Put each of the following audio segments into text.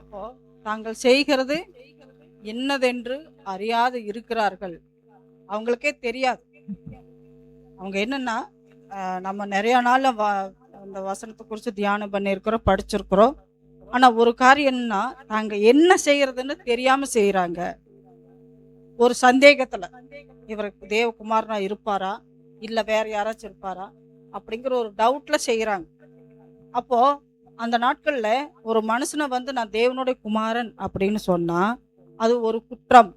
அப்போ தாங்கள் செய்கிறது என்னதென்று அறியாது இருக்கிறார்கள். அவங்களுக்கே தெரியாது. அவங்க என்னன்னா, நம்ம நிறைய நாள்ல அந்த வசனத்தை குறித்து தியானம் பண்ணியிருக்கிறோம், படிச்சிருக்கிறோம். ஆனா ஒரு காரியம் என்னன்னா, தாங்க என்ன செய்யறதுன்னு தெரியாம செய்யறாங்க. ஒரு சந்தேகத்துல, இவர் தேவகுமாரனா இருப்பாரா, இல்ல வேற யாராச்சும் இருப்பாரா அப்படிங்கிற ஒரு டவுட்ல செய்யறாங்க. அப்போ அந்த நாட்கள்ல ஒரு மனுஷனை வந்து நான் தேவனுடைய குமாரன் அப்படின்னு சொன்னா அது ஒரு குற்றம்.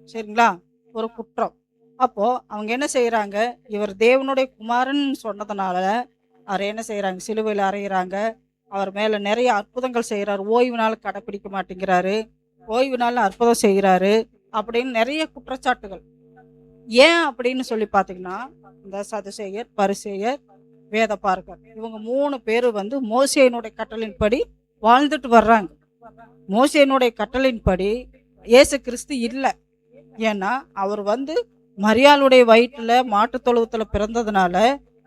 சரிங்களா? ஒரு குற்றம். அப்போ அவங்க என்ன செய்யறாங்க, இவர் தேவனுடைய குமாரன் சொன்னதுனால அவர் என்ன செய்யறாங்க, சிலுவையில் அறையிறாங்க. அவர் மேல நிறைய அற்புதங்கள் செய்யறாரு. ஓய்வு நாள் கடைப்பிடிக்க மாட்டேங்கிறாரு, ஓய்வு நாள் அற்புதம் செய்யறாரு அப்படின்னு நிறைய குற்றச்சாட்டுகள். ஏன் அப்படின்னு சொல்லி பார்த்தீங்கன்னா, இந்த சதுசேயர், பரிசேயர், வேத பார்க்கர் இவங்க 3 பேரும் வந்து மோசேயினுடைய கட்டளையின்படி வாழ்ந்துட்டு வர்றாங்க. மோசேயினுடைய கட்டளையின்படி இயேசு கிறிஸ்து இல்லை. ஏன்னா அவர் வந்து மரியாளுடைய வயிற்றுல மாட்டு தொழுவத்துல பிறந்ததுனால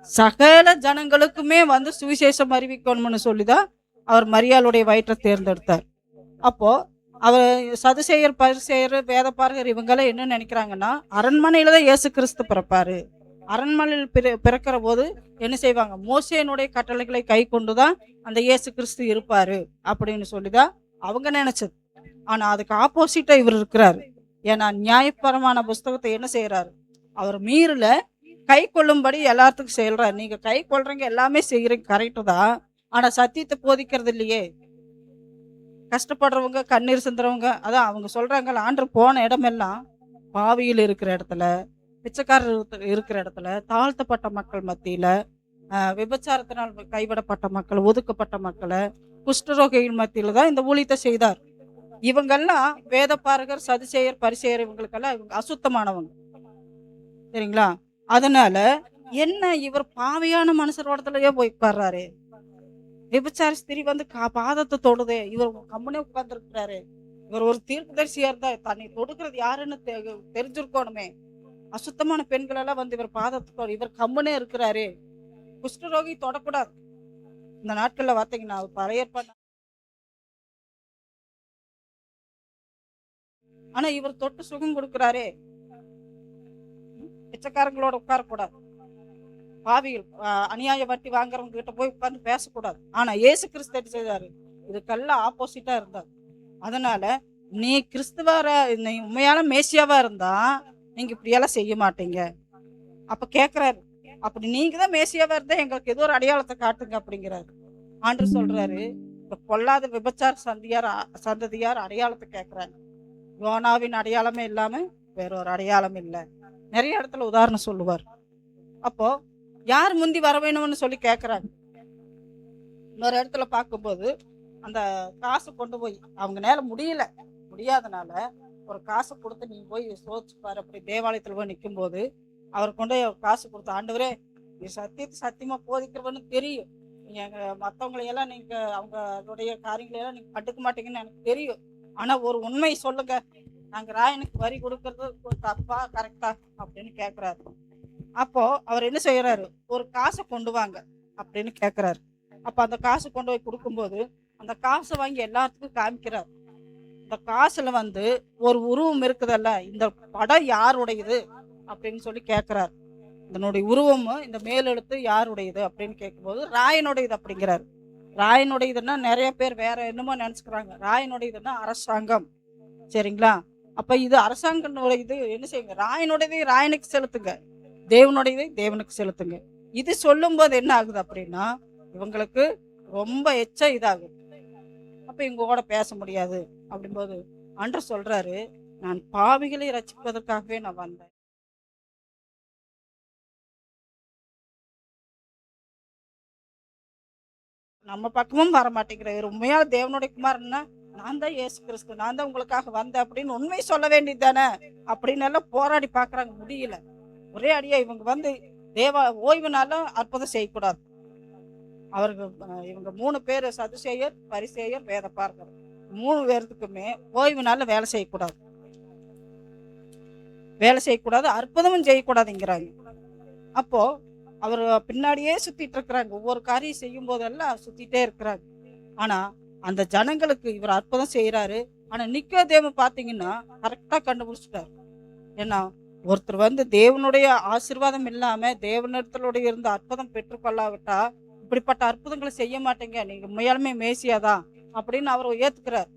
சகல ஜனங்களுக்குமே வந்து சுவிசேஷம் அறிவிக்கணும்னு சொல்லிதான் அவர் மரியாளுடைய வயிற்றை தேர்ந்தெடுத்தார். அப்போ அவர் சதுசேயர், பரிசேயர், வேதபாரகர் இவங்கெல்லாம் என்ன நினைக்கிறாங்கன்னா, அரண்மனையில தான் இயேசு கிறிஸ்து பிறப்பாரு, அரண்மனையில் பிறக்கிற போது என்ன செய்வாங்க, மோசேனுடைய கட்டளைகளை கை கொண்டுதான் அந்த இயேசு கிறிஸ்து இருப்பாரு அப்படின்னு சொல்லிதான் அவங்க நினைச்சது. ஆனா அதுக்கு ஆப்போசிட்டா இவர் இருக்கிறாரு. ஏன்னா நியாயபரமான புஸ்தகத்தை என்ன செய்யறாரு, அவர் மீறல கை கொள்ளும்படி எல்லாத்துக்கும் செய்யறாரு. நீங்க கை கொள்றீங்க, எல்லாமே செய்யறீங்க, கரெக்டு தான். ஆனா சத்தியத்தை போதிக்கிறது இல்லையே. கஷ்டப்படுறவங்க, கண்ணீர் சிந்துறவங்க, அதான் அவங்க சொல்றாங்க, ஆண்டு போன இடமெல்லாம் பாவியில் இருக்கிற இடத்துல, பிச்சைக்காரர் இருக்கிற இடத்துல, தாழ்த்தப்பட்ட மக்கள் மத்தியில, விபச்சாரத்தினால் கைவிடப்பட்ட மக்கள், ஒதுக்கப்பட்ட மக்களை, குஷ்டரோகிகள் மத்தியில தான் இந்த ஊழியத்தை செய்தார். இவங்கெல்லாம் வேதபாரகர், சதுசேயர், பரிசேயர் இவங்களுக்கெல்லாம் இவங்க அசுத்தமானவங்க. சரிங்களா? அதனால என்ன, இவர் பாவியான மனுஷரோடத்துலயே போய் உட்கார்றாரு, விபச்சார ஸ்திரீ வந்து பாதத்தை தொடுதே, இவர் கம்முனே உட்கார்ந்து இருக்கிறாரு. இவர் ஒரு தீர்க்கதரிசியா இருந்தா தன்னை தொடுக்கிறது யாருன்னு தெரிஞ்சிருக்கணுமே. அசுத்தமான பெண்கள் எல்லாம் வந்து இவர் பாதத்தை இவர் கம்முனே இருக்கிறாரு. குஷ்டரோகி தொடக்கூடாது. இந்த நாட்கள்ல பார்த்தீங்கன்னா பழைய ஏற்பாடு, ஆனா இவர் தொட்டு சுகம் கொடுக்கிறாரே. பிச்சைக்காரங்களோட உட்காரக்கூடாது, பாவிகள் அநியாய வட்டி வாங்குறவங்க கிட்ட போய் உட்கார்ந்து பேசக்கூடாது. ஆனா இயேசு கிறிஸ்து என்ன செய்தாரு, இதுக்கெல்லாம் ஆப்போசிட்டா இருந்தார். அதனால நீ கிறிஸ்துவார, நீ உண்மையான மேசியாவா இருந்தா நீங்க இப்படியெல்லாம் செய்ய மாட்டீங்க. அப்ப கேக்குறாரு, அப்படி நீங்க தான் மேசியாவா இருந்தா எங்களுக்கு ஏதோ ஒரு அடையாளத்தை காட்டுங்க அப்படிங்கிறாரு. ஆண்டவர் சொல்றாரு, இந்த பொல்லாத விபச்சார சந்ததியார் அடையாளத்தை கேட்கிறாங்க. யோனாவின் அடையாளமே இல்லாம வேற ஒரு அடையாளம் இல்லை. நிறைய இடத்துல உதாரணம் சொல்லுவார். அப்போ யார் முந்தி வர வேணும்னு சொல்லி கேட்கறாங்க. இன்னொரு இடத்துல பார்க்கும்போது அந்த காசு கொண்டு போய் அவங்க நேர முடியாதனால ஒரு காசை கொடுத்து நீ போய் சோதிச்சு பாரு, அப்படி தேவாலயத்துல போய் நிற்கும் போது அவர் கொண்டு காசு கொடுத்த, ஆண்டவரே நீ சத்தியத்தை சத்தியமா போதிக்கிறவன்னு தெரியும், நீங்க மற்றவங்களையெல்லாம் நீங்க அவங்களுடைய காரியங்களையெல்லாம் நீங்க கண்டுக்க மாட்டீங்கன்னு எனக்கு தெரியும், ஆனா ஒரு உண்மை சொல்லுங்க, நாங்க ராயனுக்கு வரி கொடுக்கறது தப்பா கரெக்டா அப்படின்னு கேட்கிறாரு. அப்போ அவர் என்ன செய்யறாரு, ஒரு காசை கொண்டு வாங்க அப்படின்னு கேட்கிறாரு. அப்ப அந்த காசு கொண்டு போய் கொடுக்கும்போது அந்த காசை வாங்கி எல்லாத்துக்கும் காமிக்கிறார். இந்த காசுல வந்து ஒரு உருவம் இருக்குதல்ல, இந்த படம் யாருடையது அப்படின்னு சொல்லி கேட்கிறார். இதனுடைய உருவமும் இந்த மேலெழுத்து யாருடையது அப்படின்னு கேட்கும்போது ராயனுடையது அப்படிங்கிறார். ராயனுடையதுன்னா நிறைய பேர் வேற என்னமோ நினைச்சுக்கிறாங்க. ராயனுடையதுன்னா அரசாங்கம். சரிங்களா? அப்ப இது அரசாங்கனுடையது, என்ன செய்யுங்க, ராயனுடையதை ராயனுக்கு செலுத்துங்க, தேவனுடையதை தேவனுக்கு செலுத்துங்க. இது சொல்லும் போது என்ன ஆகுது அப்படின்னா இவங்களுக்கு ரொம்ப இதாகுது. அப்ப இவங்க கூட பேச முடியாது. அப்படிம்போது ஆண்டவர் சொல்றாரு, நான் பாவிகளை ரட்சிப்பதற்காகவே நான் வந்தேன். நம்ம பக்கமும் வர மாட்டேங்கிறேன். உண்மையான தேவனுடைய குமாரன்னா நான் தான் இயேசு கிறிஸ்து, நான் தான் உங்களுக்காக வந்தேன் அப்படின்னு உண்மை சொல்ல வேண்டியது தானே அப்படின்னு எல்லாம் போராடி பாக்குறாங்க, முடியல. ஒரே அடியா இவங்க வந்து ஓய்வு நாளும் அற்புதம் செய்யக்கூடாது. அவர்கள் இவங்க 3 பேர், சதுசேயர், பரிசேயர், வேத பார்க்கர், 3 பேர்த்துக்குமே ஓய்வு நாள்ல வேலை செய்யக்கூடாது, அற்புதமும் செய்யக்கூடாதுங்கிறாங்க. அப்போ அவர் பின்னாடியே சுத்திட்டு இருக்கிறாங்க, ஒவ்வொரு காரியம் செய்யும் போதெல்லாம் சுத்திட்டே இருக்கிறாங்க. ஆனா அந்த ஜனங்களுக்கு இவர் அற்புதம் செய்யறாரு. ஆனா நிக்கோதேமு பாத்தீங்கன்னா கரெக்டா கண்டுபிடிச்சிட்டாரு. ஏன்னா ஒருத்தர் வந்து தேவனுடைய ஆசீர்வாதம் இல்லாம தேவனிடத்திலுடைய இருந்த அற்புதம் பெற்றுக்கொள்ளாவிட்டா இப்படிப்பட்ட அற்புதங்களை செய்ய மாட்டீங்க, நீங்க உண்மையாலுமே மேசியாதான் அப்படின்னு அவர் ஏத்துக்கிறார்.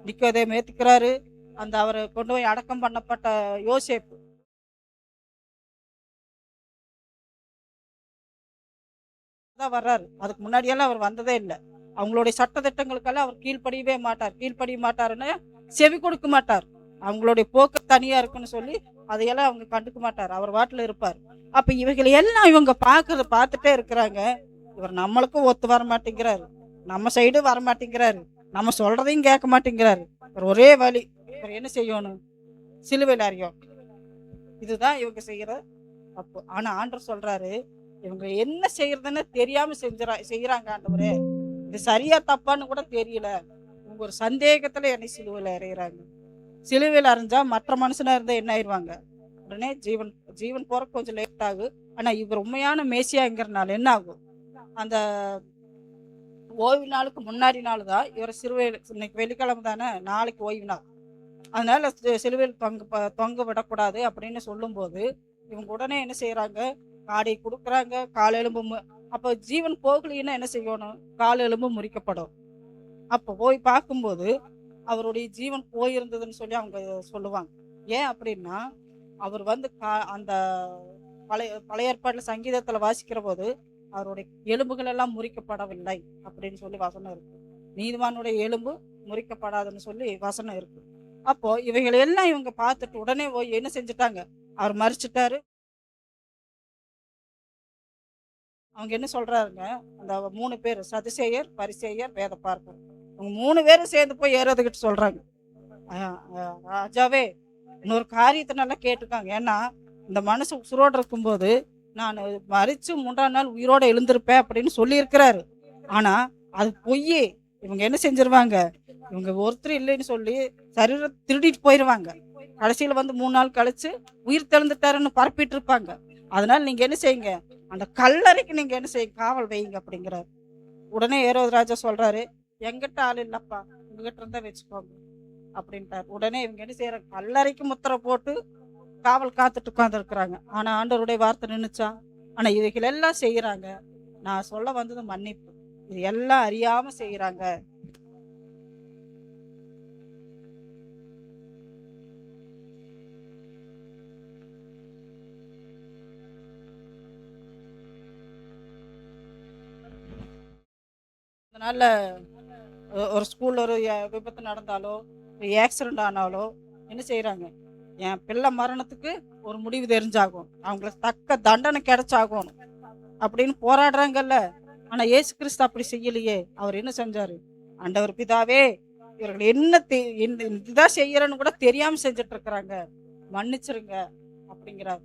நிக்கோதேமு ஏத்துக்கிறாரு. அந்த அவரை கொண்டு போய் அடக்கம் பண்ணப்பட்ட யோசேப்பு தான் வர்றாரு. அதுக்கு முன்னாடியெல்லாம் அவர் வந்ததே இல்லை. அவங்களுடைய சட்ட திட்டங்களுக்கெல்லாம் அவர் கீழ்ப்படியவே மாட்டார். கீழ்ப்படிய மாட்டாருன்னு செவி கொடுக்க மாட்டார். அவங்களுடைய போக்கு தனியா இருக்குன்னு சொல்லி அதையெல்லாம் அவங்க கண்டுக்க மாட்டார். அவர் வாட்டில் இருப்பார். அப்ப இவைகளை எல்லாம் இவங்க பார்த்துட்டே இருக்கிறாங்க. இவர் நம்மளுக்கும் ஒத்து வர மாட்டேங்கிறாரு, நம்ம சைடு வர மாட்டேங்கிறாரு, நம்ம சொல்றதையும் கேட்க மாட்டேங்கிறாரு. இவர் ஒரே வழி, இவர் என்ன செய்யணும்? சிலுவையில் அறியும். இதுதான் இவங்க செய்யற தப்பு. ஆனா ஆண்டவர் சொல்றாரு, இவங்க என்ன செய்யறதுன்னு தெரியாம செய்யறாங்க ஆண்டவரே, இது சரியா தப்பான்னு கூட தெரியல, இவங்க ஒரு சந்தேகத்துல என்னை சிலுவையில் அறையிறாங்க. சிலுவையில் அரைஞ்சா மற்ற மனுஷனா இருந்தா என்ன ஆயிடுவாங்க? உடனே ஜீவன் ஜீவன் போற கொஞ்சம் லேட் ஆகும். ஆனா இவர் உண்மையான மேசியாங்கிறனால என்ன ஆகும்? அந்த ஓய்வு நாளுக்கு முன்னாடி நாள் தான் இவர் சிலுவையில், இன்னைக்கு வெள்ளிக்கிழமை தானே, நாளைக்கு ஓய்வு நாள், அதனால சிலுவையில் தொங்க விடக்கூடாது அப்படின்னு சொல்லும்போது இவங்க உடனே என்ன செய்யறாங்க? காடை கொடுக்குறாங்க. கால் எலும்பு அப்போ ஜீவன் போகலின்னா என்ன செய்யணும்? கால் எலும்பு முறிக்கப்படும். அப்போ போய் பார்க்கும்போது அவருடைய ஜீவன் போயிருந்ததுன்னு சொல்லி அவங்க சொல்லுவாங்க. ஏன் அப்படின்னா அவர் வந்து அந்த பழைய ஏற்பாட்டுல சங்கீதத்துல வாசிக்கிற போது அவருடைய எலும்புகள் எல்லாம் முறிக்கப்படவில்லை அப்படின்னு சொல்லி வசனம் இருக்கு. நீதிமானுடைய எலும்பு முறிக்கப்படாதுன்னு சொல்லி வசனம் இருக்கு. அப்போ இவைகளை எல்லாம் இவங்க பார்த்துட்டு உடனே போய் என்ன செஞ்சுட்டாங்க? அவர் மறிச்சிட்டாரு. அவங்க என்ன சொல்றாருங்க? அந்த 3 பேர், சதுசேயர், பரிசேயர், வேத பார்ப்பர், அவங்க 3 பேரும் சேர்ந்து போய் ஏறதுகிட்டு சொல்றாங்க, ராஜாவே இன்னொரு காரியத்தை நல்லா கேட்டுக்காங்க. ஏன்னா இந்த மனசு உசுரோடு இருக்கும்போது நான் மறிச்சு 3ஆம் நாள் உயிரோட எழுந்திருப்பேன் அப்படின்னு சொல்லியிருக்கிறாரு. ஆனா அது பொய்யே. இவங்க என்ன செஞ்சிருவாங்க? இவங்க ஒருத்தர் இல்லைன்னு சொல்லி சரீரத்தை திருடிட்டு போயிடுவாங்க. கடைசியில் வந்து 3 நாள் கழிச்சு உயிர் தெழுந்துட்டாருன்னு பரப்பிட்டு இருப்பாங்க. அதனால நீங்க என்ன செய்யுங்க? அந்த கல்லறைக்கு நீங்க என்ன செய்யுங்க? காவல் வைங்க அப்படிங்கிறாரு. உடனே ஏரோது ராஜா சொல்றாரு, எங்கிட்ட ஆள் இல்லப்பா, உங்ககிட்ட இருந்தா வச்சுக்கோங்க அப்படின்ட்டார். உடனே இவங்க என்ன செய்யறாங்க? கல்லறைக்கு முத்திரை போட்டு காவல் காத்துட்டு உட்கார்ந்து இருக்கிறாங்க. ஆனா ஆண்டவருடைய வார்த்தை நின்னுச்சா? ஆனா இவைகள் எல்லாம் செய்யறாங்க. நான் சொல்ல வந்தது மன்னிப்பு. இது எல்லாம் அறியாம செய்யறாங்க. அதனால ஒரு ஸ்கூல்ல ஒரு விபத்து நடந்தாலோ, ஒரு ஆக்சிடென்ட் ஆனாலோ என்ன செய்யறாங்க? என் பிள்ளை மரணத்துக்கு ஒரு முடிவு தெரிஞ்சாகும், அவங்களுக்கு தக்க தண்டனை கிடைச்சாகும் அப்படின்னு போராடுறாங்கல்ல. ஆனா இயேசு கிறிஸ்து அப்படி செய்யலையே. அவர் என்ன செஞ்சாரு? ஆண்டவர் பிதாவே, இவர்கள் என்ன இதுதான் செய்யறன்னு கூட தெரியாம செஞ்சுட்டு இருக்கிறாங்க, மன்னிச்சிருங்க அப்படிங்கிறார்.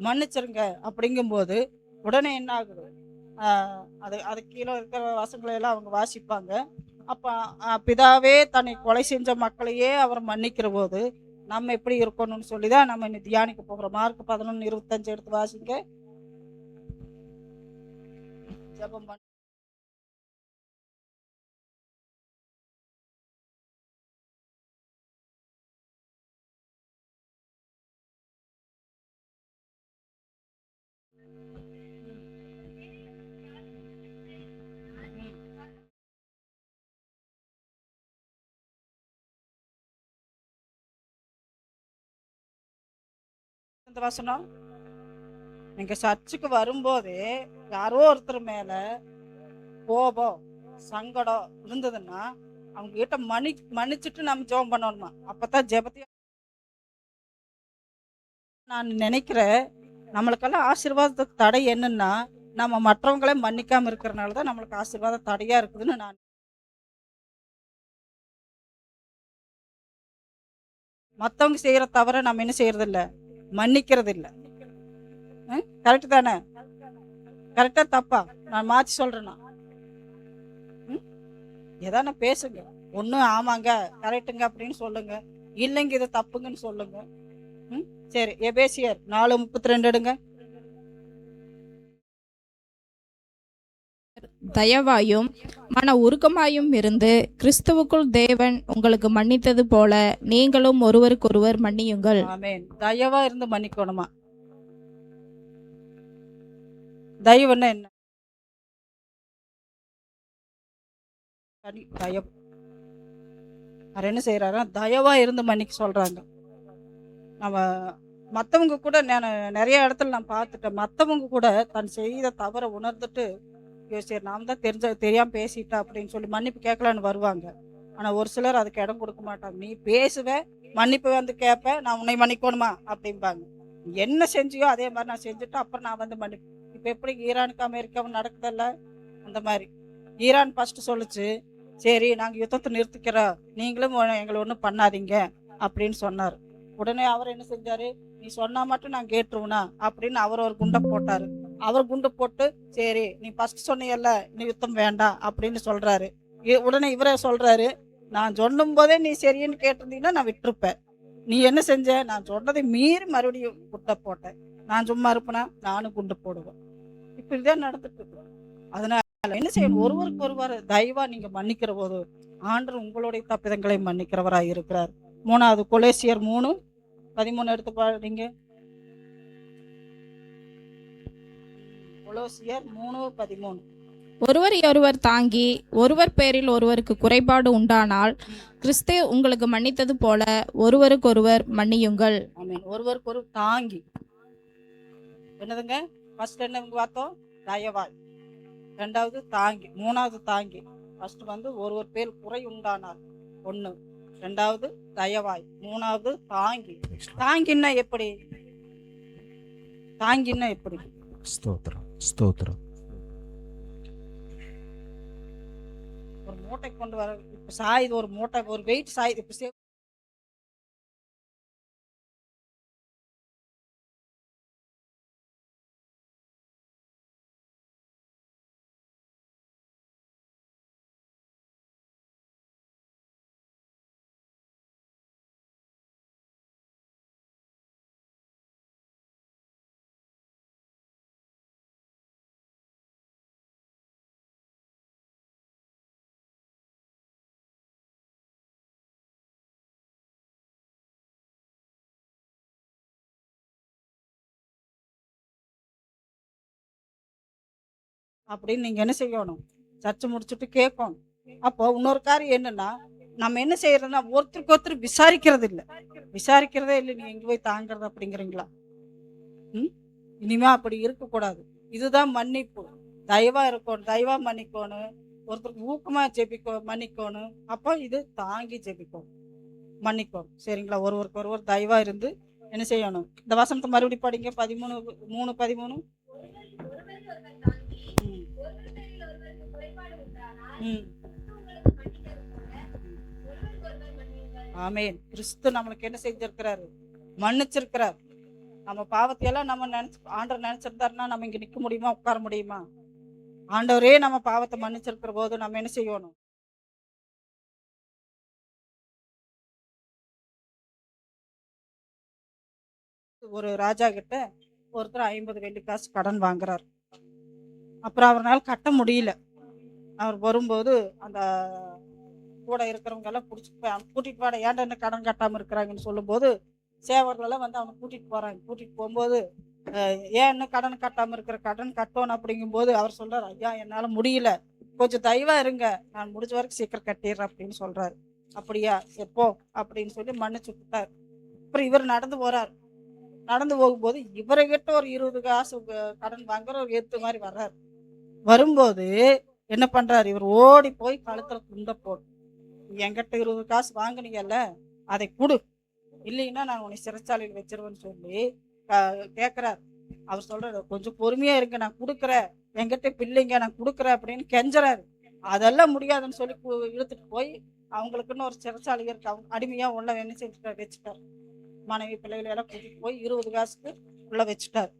மன்னிச்சிருங்க அப்படிங்கும்போது உடனே என்ன ஆகுது? அது கீழே இருக்கிற வசங்களை எல்லாம் அவங்க வாசிப்பாங்க. அப்ப பிதாவே தன்னை கொலை செஞ்ச மக்களையே அவர் மன்னிக்கிற போது நம்ம எப்படி இருக்கணும்னு சொல்லிதான் நம்ம இன்னைக்கு தியானிக்க போகிறோம். மார்க் 11:25 எடுத்து வாசிங்க. ஜெபம் பண்ண இந்த வசனம், நீங்க சர்ச்சுக்கு வரும்போதே யாரோ ஒருத்தர் மேல கோபம், சங்கடம் இருந்ததுன்னா அவங்க கிட்ட மன்னிச்சுட்டு நம்ம ஜெபம் பண்ணணுமா? அப்பதான் ஜெபத்தையும் நான் நினைக்கிறேன். நம்மளுக்கெல்லாம் ஆசீர்வாதத்துக்கு தடை என்னன்னா, நம்ம மற்றவங்களே மன்னிக்காம இருக்கிறனால தான் நம்மளுக்கு ஆசீர்வாதம் தடையா இருக்குதுன்னு நான். மற்றவங்க செய்யற தவிர நம்ம என்ன செய்யறது இல்லை? மன்னிக்கிறது இல்லை. கரெக்டு தானே? கரெக்டா தப்பா? நான் மாற்றி சொல்றேன்னா எதான பேசுங்க. ஒன்றும் ஆமாங்க கரெக்டுங்க அப்படின்னு சொல்லுங்க, இல்லைங்க இது தப்புங்கன்னு சொல்லுங்க. சரி, எபேசியர் 4:32 எடுங்க. தயவாயும் மன உருக்கமாயும் இருந்து கிறிஸ்துவுக்குள் தேவன் உங்களுக்கு மன்னித்தது போல நீங்களும் ஒருவருக்கொருவர் மன்னியுங்கள். ஆமென். தயவா இருந்து மன்னிக்கணுமா? தயவுன்னா என்ன? தயவு. அவர் என்ன செய்யறாருன்னா தயவா இருந்து மன்னிக்க சொல்றாங்க. நம்ம மற்றவங்க கூட நான் நிறைய இடத்துல நான் பார்த்துட்டேன். மற்றவங்க கூட தன் செய்த தவறை உணர்ந்துட்டு சரி நாம் தான் தெரியாமல் பேசிட்டா அப்படின்னு சொல்லி மன்னிப்பு கேட்கலான்னு வருவாங்க. ஆனால் ஒரு சிலர் அதுக்கு இடம் கொடுக்க மாட்டாங்க. நீ பேசுவ, மன்னிப்பு வந்து கேட்ப, நான் உன்னை மன்னிக்கணுமா அப்படிம்பாங்க. நீ என்ன செஞ்சியோ அதே மாதிரி நான் செஞ்சுட்டு அப்புறம் நான் வந்து மன்னிப்பு. இப்போ எப்படி ஈரானுக்கு அமெரிக்காவும் நடக்குதல்ல அந்த மாதிரி. ஈரான் ஃபர்ஸ்ட் சொல்லுச்சு, சரி நாங்கள் யுத்தத்தை நிறுத்திக்கிறோம், நீங்களும் எங்களை ஒன்றும் பண்ணாதீங்க அப்படின்னு சொன்னார். உடனே அவர் என்ன செஞ்சாரு, நீ சொன்னா மட்டும் நான் கேட்டுருவனா அப்படின்னு அவர் ஒரு குண்டை போட்டாரு. அவர் குண்டு போட்டு சரி நீ ஃபர்ஸ்ட் சொன்னியல்ல நீ யுத்தம் வேண்டாம் அப்படின்னு சொல்றாரு. உடனே இவரே சொல்றாரு, நான் சொல்லும் போதே நீ சரின்னு கேட்டிருந்தீங்கன்னா நான் விட்டுருப்பேன். நீ என்ன செஞ்ச, நான் சொன்னதை மீறி மறுபடியும் குண்டை போட்டேன். நான் சும்மா இருப்பேனா, நானும் குண்டு போடுவேன். இப்படிதான் நடந்துட்டு இருக்கு. அதனால என்ன செய்யணும், ஒருவருக்கு ஒருவர் தயவா நீங்க மன்னிக்கிற போது ஆண்டவர் உங்களுடைய தப்பிதங்களை மன்னிக்கிறவராய் இருக்கிறார். 3வது கொலேசியர் 3:13 எடுத்து பாருங்க. கொலோசியர் 3:13. ஒருவர் தாங்கி ஒருவர் பேரில் ஒருவருக்கு குறைபாடு உண்டானால் கிறிஸ்து உங்களுக்கு மன்னித்தது போல ஒருவருக்கொருவர் மன்னியுங்கள். ஆமென். ஒருவருக்கு ஒரு தாங்கி. என்னதுங்க? ஃபர்ஸ்ட் என்ன பார்த்தோம்? தயவாய். 2வது தாங்கி. 3வது தாங்கி. ஃபர்ஸ்ட் வந்து ஒருவர் பேர் குறை உண்டானால் 1. 2வது தயவாய். 3வது தாங்கி. தாங்கின்னா எப்படி? தாங்கின்னா எப்படி? ஸ்தோத்திரம் ஸ்தோத்திரம். ஒரு மூட்டை கொண்டு வர இப்ப சாயுது, ஒரு மூட்டை ஒரு வெயிட் சாயுது. இப்ப அப்படின்னு நீங்க என்ன செய்யணும், சர்ச்சை முடிச்சுட்டு கேட்கணும். அப்போ இன்னொரு காரியம் என்னன்னா, நம்ம என்ன செய்யறதுன்னா ஒருத்தருக்கு ஒருத்தர் விசாரிக்கிறதே இல்லை. நீங்க எங்க போய் தாங்கிறது அப்படிங்கிறீங்களா? இனிமே அப்படி இருக்கக்கூடாது. இதுதான் மன்னிப்பு. தயவா இருக்கணும், தயவா மன்னிக்கணும், ஒருத்தருக்கு ஊக்கமா மன்னிக்கணும். அப்போ இது தாங்கி ஜெபிக்கணும், மன்னிக்கணும். சரிங்களா? ஒருவருக்கு ஒருவர் தயவா இருந்து என்ன செய்யணும். இந்த வசனத்தை மறுபடியும் படிங்க. 3:13. ஆமென். கிறிஸ்து நம்மளுக்கு என்ன செஞ்சிருக்கிறாரு, மன்னிச்சிருக்கிறார். நம்ம பாவத்தையெல்லாம் நம்ம ஆண்டவர் நினைச்சிருந்தாருன்னா நம்ம இங்க நிக்க முடியுமா, உட்கார முடியுமா? ஆண்டவரே நம்ம பாவத்தை மன்னிச்சிருக்கிற போது நம்ம என்ன செய்யணும்? ஒரு ராஜா கிட்ட ஒருத்தர் 50 வெள்ளி காசு கடன் வாங்குறார். அப்புறம் அவரால் கட்ட முடியல. அவர் வரும்போது அந்த கூட இருக்கிறவங்க எல்லாம் கூட்டிட்டு வாட, ஏன்டா என்ன கடன் கட்டாம இருக்கிறாங்கன்னு சொல்லும்போது சேவர்களெல்லாம் வந்து அவனை கூட்டிட்டு போறாங்க. கூட்டிட்டு போகும்போது ஏன் என்ன கடன் கட்டாம இருக்கிற, கடன் கட்டணும் அப்படிங்கும்போது அவர் சொல்றாரு, ஐயா என்னால முடியல, கொஞ்சம் தயவா இருங்க, நான் முடிஞ்ச வரைக்கும் சீக்கிரம் கட்டிடுறேன் அப்படின்னு சொல்றாரு. அப்படியா, எப்போ அப்படின்னு சொல்லி மன்னிச்சு விட்டார். அப்புறம் இவர் நடந்து போறார். நடந்து போகும்போது இவரை கிட்ட ஒரு 20 காசு கடன் வாங்குற ஒரு எத்து மாதிரி வர்றாரு. வரும்போது என்ன பண்றாரு, இவர் ஓடி போய் கழுத்துல துண்ட போட்டு, என்கிட்ட 20 காசு வாங்கினீங்கல்ல அதை கொடு, இல்லைன்னா நான் உன்னை சிறைச்சாலையில் வச்சிருவேன்னு சொல்லி கேட்கிறார். அவர் சொல்றாரு, கொஞ்சம் பொறுமையா இருங்க, நான் கொடுக்குறேன், என்கிட்ட பிள்ளைங்க நான் கொடுக்குறேன் அப்படின்னு கெஞ்சுறாரு. அதெல்லாம் முடியாதுன்னு சொல்லி இழுத்துட்டு போய் அவங்களுக்குன்னு ஒரு சிறைச்சாலை இருக்கு, அவங்க அடிமையா உள்ள என்ன செஞ்சுட்டார், வச்சுட்டார். மனைவி பிள்ளைகளை எல்லாம் கூட்டிட்டு போய் 20 காசுக்கு உள்ள வச்சுட்டார்.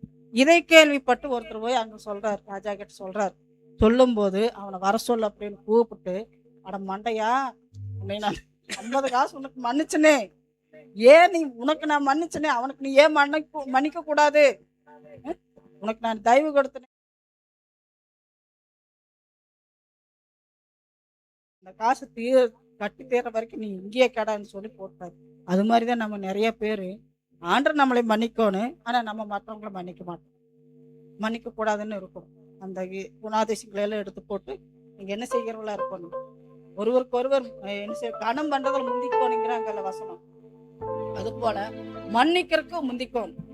இதை கேள்விப்பட்டு ஒருத்தர் போய் அங்க சொல்றாரு, ராஜா கிட்ட சொல்றாரு. சொல்லும் போது அவனை வர சொல்ல அப்படின்னு கூப்பிட்டு, அட மண்டையா, உன்னை நான் 50 காசு உனக்கு மன்னிச்சனே, ஏன் நீ உனக்கு நான் மன்னிச்சனே, அவனுக்கு நீ ஏன் மன்னிக்க கூடாது, உனக்கு நான் தயவு கொடுத்தனே, இந்த காசு கட்டி தீர்ற வரைக்கும் நீ இங்கேயே கடான்னு சொல்லி போட்டார். அது மாதிரி தான் நம்ம நிறைய பேர் ஆண்டவர் நம்மளை மன்னிக்கணும், ஆனால் நம்ம மற்றவங்கள மன்னிக்க மாட்டோம், மன்னிக்க கூடாதுன்னு இருக்கும். அந்த குணாதிசயங்களை எல்லாம் எடுத்து போட்டு நீங்கள் என்ன செய்கிறவங்களா இருக்கணும், ஒருவருக்கு ஒருவர் என்ன செய்ய கனம் பண்றதுல முந்திக்கோணுங்கிறாங்கல்ல வசனம். அது போல மன்னிக்கிறதுக்கு முந்திக்கோணும்.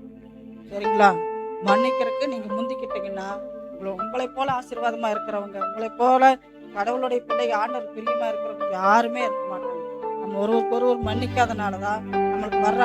சரிங்களா? மன்னிக்கிறதுக்கு நீங்க முந்திக்கிட்டீங்கன்னா உங்களை போல ஆசீர்வாதமா இருக்கிறவங்க, உங்களை போல கடவுளுடைய பிள்ளை ஆண்டவர் பிரியமா இருக்கிறவங்க யாருமே இருக்க மாட்டாங்க. நம்ம ஒருவருக்கு ஒருவர் மன்னிக்காதனாலதான் நம்மளுக்கு வர்ற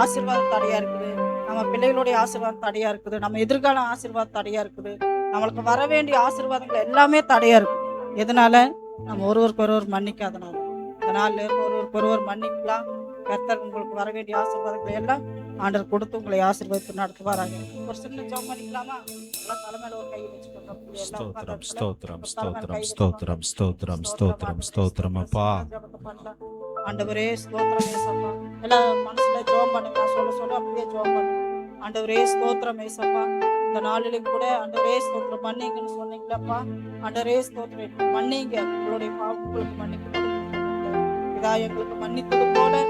ஆசீர்வாதம் தடையா இருக்குது, நம்ம பிள்ளைகளுடைய ஆசீர்வாதம் தடையா இருக்குது, நம்ம எதிர்கால ஆசீர்வாதம் தடையா இருக்குது, நம்மளுக்கு வர வேண்டிய ஆசீர்வாதங்கள் எல்லாமே தடையா இருக்குது. எதனால? நம்ம ஒருவருக்கு ஒருவர் மன்னிக்காதனால. அதனால ஒருவருக்கு ஒருவர் மன்னிக்கலாம். கர்த்தர் உங்களுக்கு வர வேண்டிய ஆசீர்வாதங்களை எல்லாம் ஆண்டவர் கொடுத்து உங்களை ஆசீர்வாதம் நடத்துவாராங்க. ஒரு சின்ன ஜெபம் பண்ணிக்கலாமா? எல்லாம் தலைமையில ஒரு கையை வச்சுக்கோங்க. ஸ்தோத்திரம் ஸ்தோத்திரம் ஸ்தோத்திரம் ஸ்தோத்திரம் ஸ்தோத்திரம் ஸ்தோத்திரம் ஸ்தோத்திரம் அப்பா. ஆண்டவரே ஸ்தோத்திரம் ஏசப்பா. எல்லாம் மனசுல ஜெபம் பண்ணுங்க. நான் சொல்ல சொல்ல அப்படியே ஜெபம் பண்ணுங்க. ஆண்டவரே ஸ்தோத்திரம் ஏசப்பா. இந்த நாளிலும் கூட ஆண்டவரே ஸ்தோத்திரம் மன்னிங்கன்னு சொன்னீங்களப்பா. ஆண்டவரே ஸ்தோத்திரம் மன்னிங்க, உங்களுடைய பாவங்களுக்கு மன்னிக்கப்படும். இதா எங்களுக்கு மன்னித்தது போல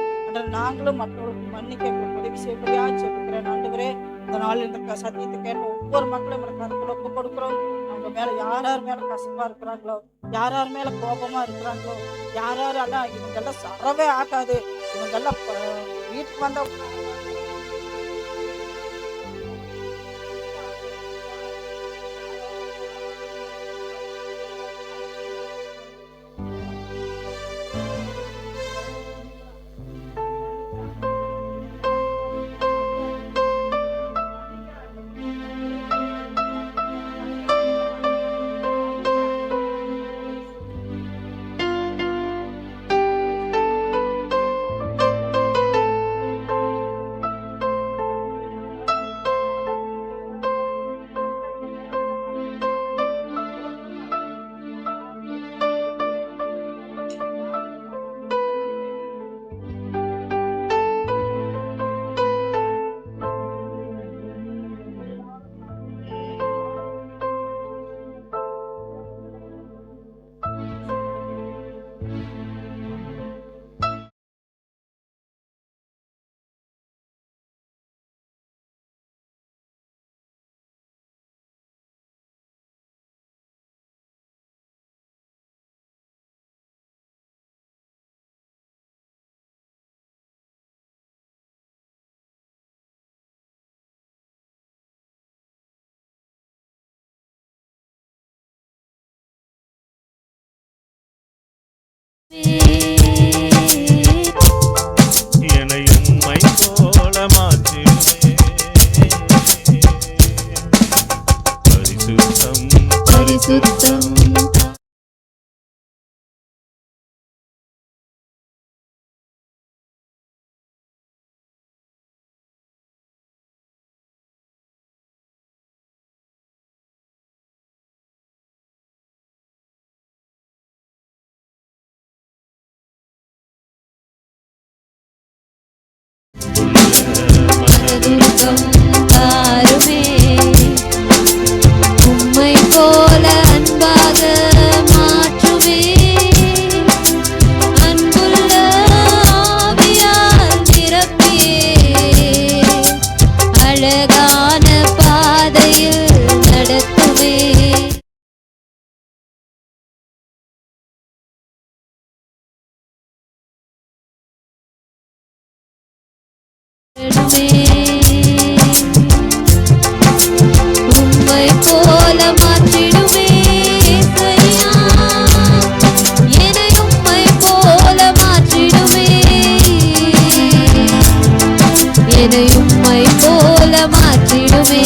நாங்களும் மற்றவர்களுக்கு மன்னிக்க எங்களுக்கு உதவி செய்யப்படியா ஜெபிக்கிறேன். ஆண்டவரே இந்த நாள் இந்த சத்தியத்தை கேட்ட ஒவ்வொரு மக்களும் கருத்துல ஒப்பு கொடுக்குறோம். அவங்க மேல யார் மேல கசப்பா இருக்கிறாங்களோ, யார் மேல கோபமா இருக்கிறாங்களோ, யாரெல்லாம் இவங்கெல்லாம் சரவே ஆகாது, இவங்கெல்லாம் வீட்டுக்கு வந்த உம்மை போல மாற்றிடுமே ஐயா, என்னை உம்மை போல மாற்றிடுமே, என்னை உம்மை போல மாற்றிடுமே,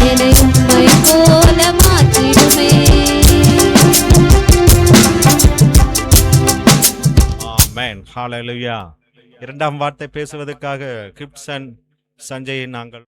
என்னை உம்மை போல மாற்றிடுமே. ஆமென். ஹalleluya. இரண்டாம் வார்த்தை பேசுவதற்காக கிப்சன் சஞ்சயை நாங்கள்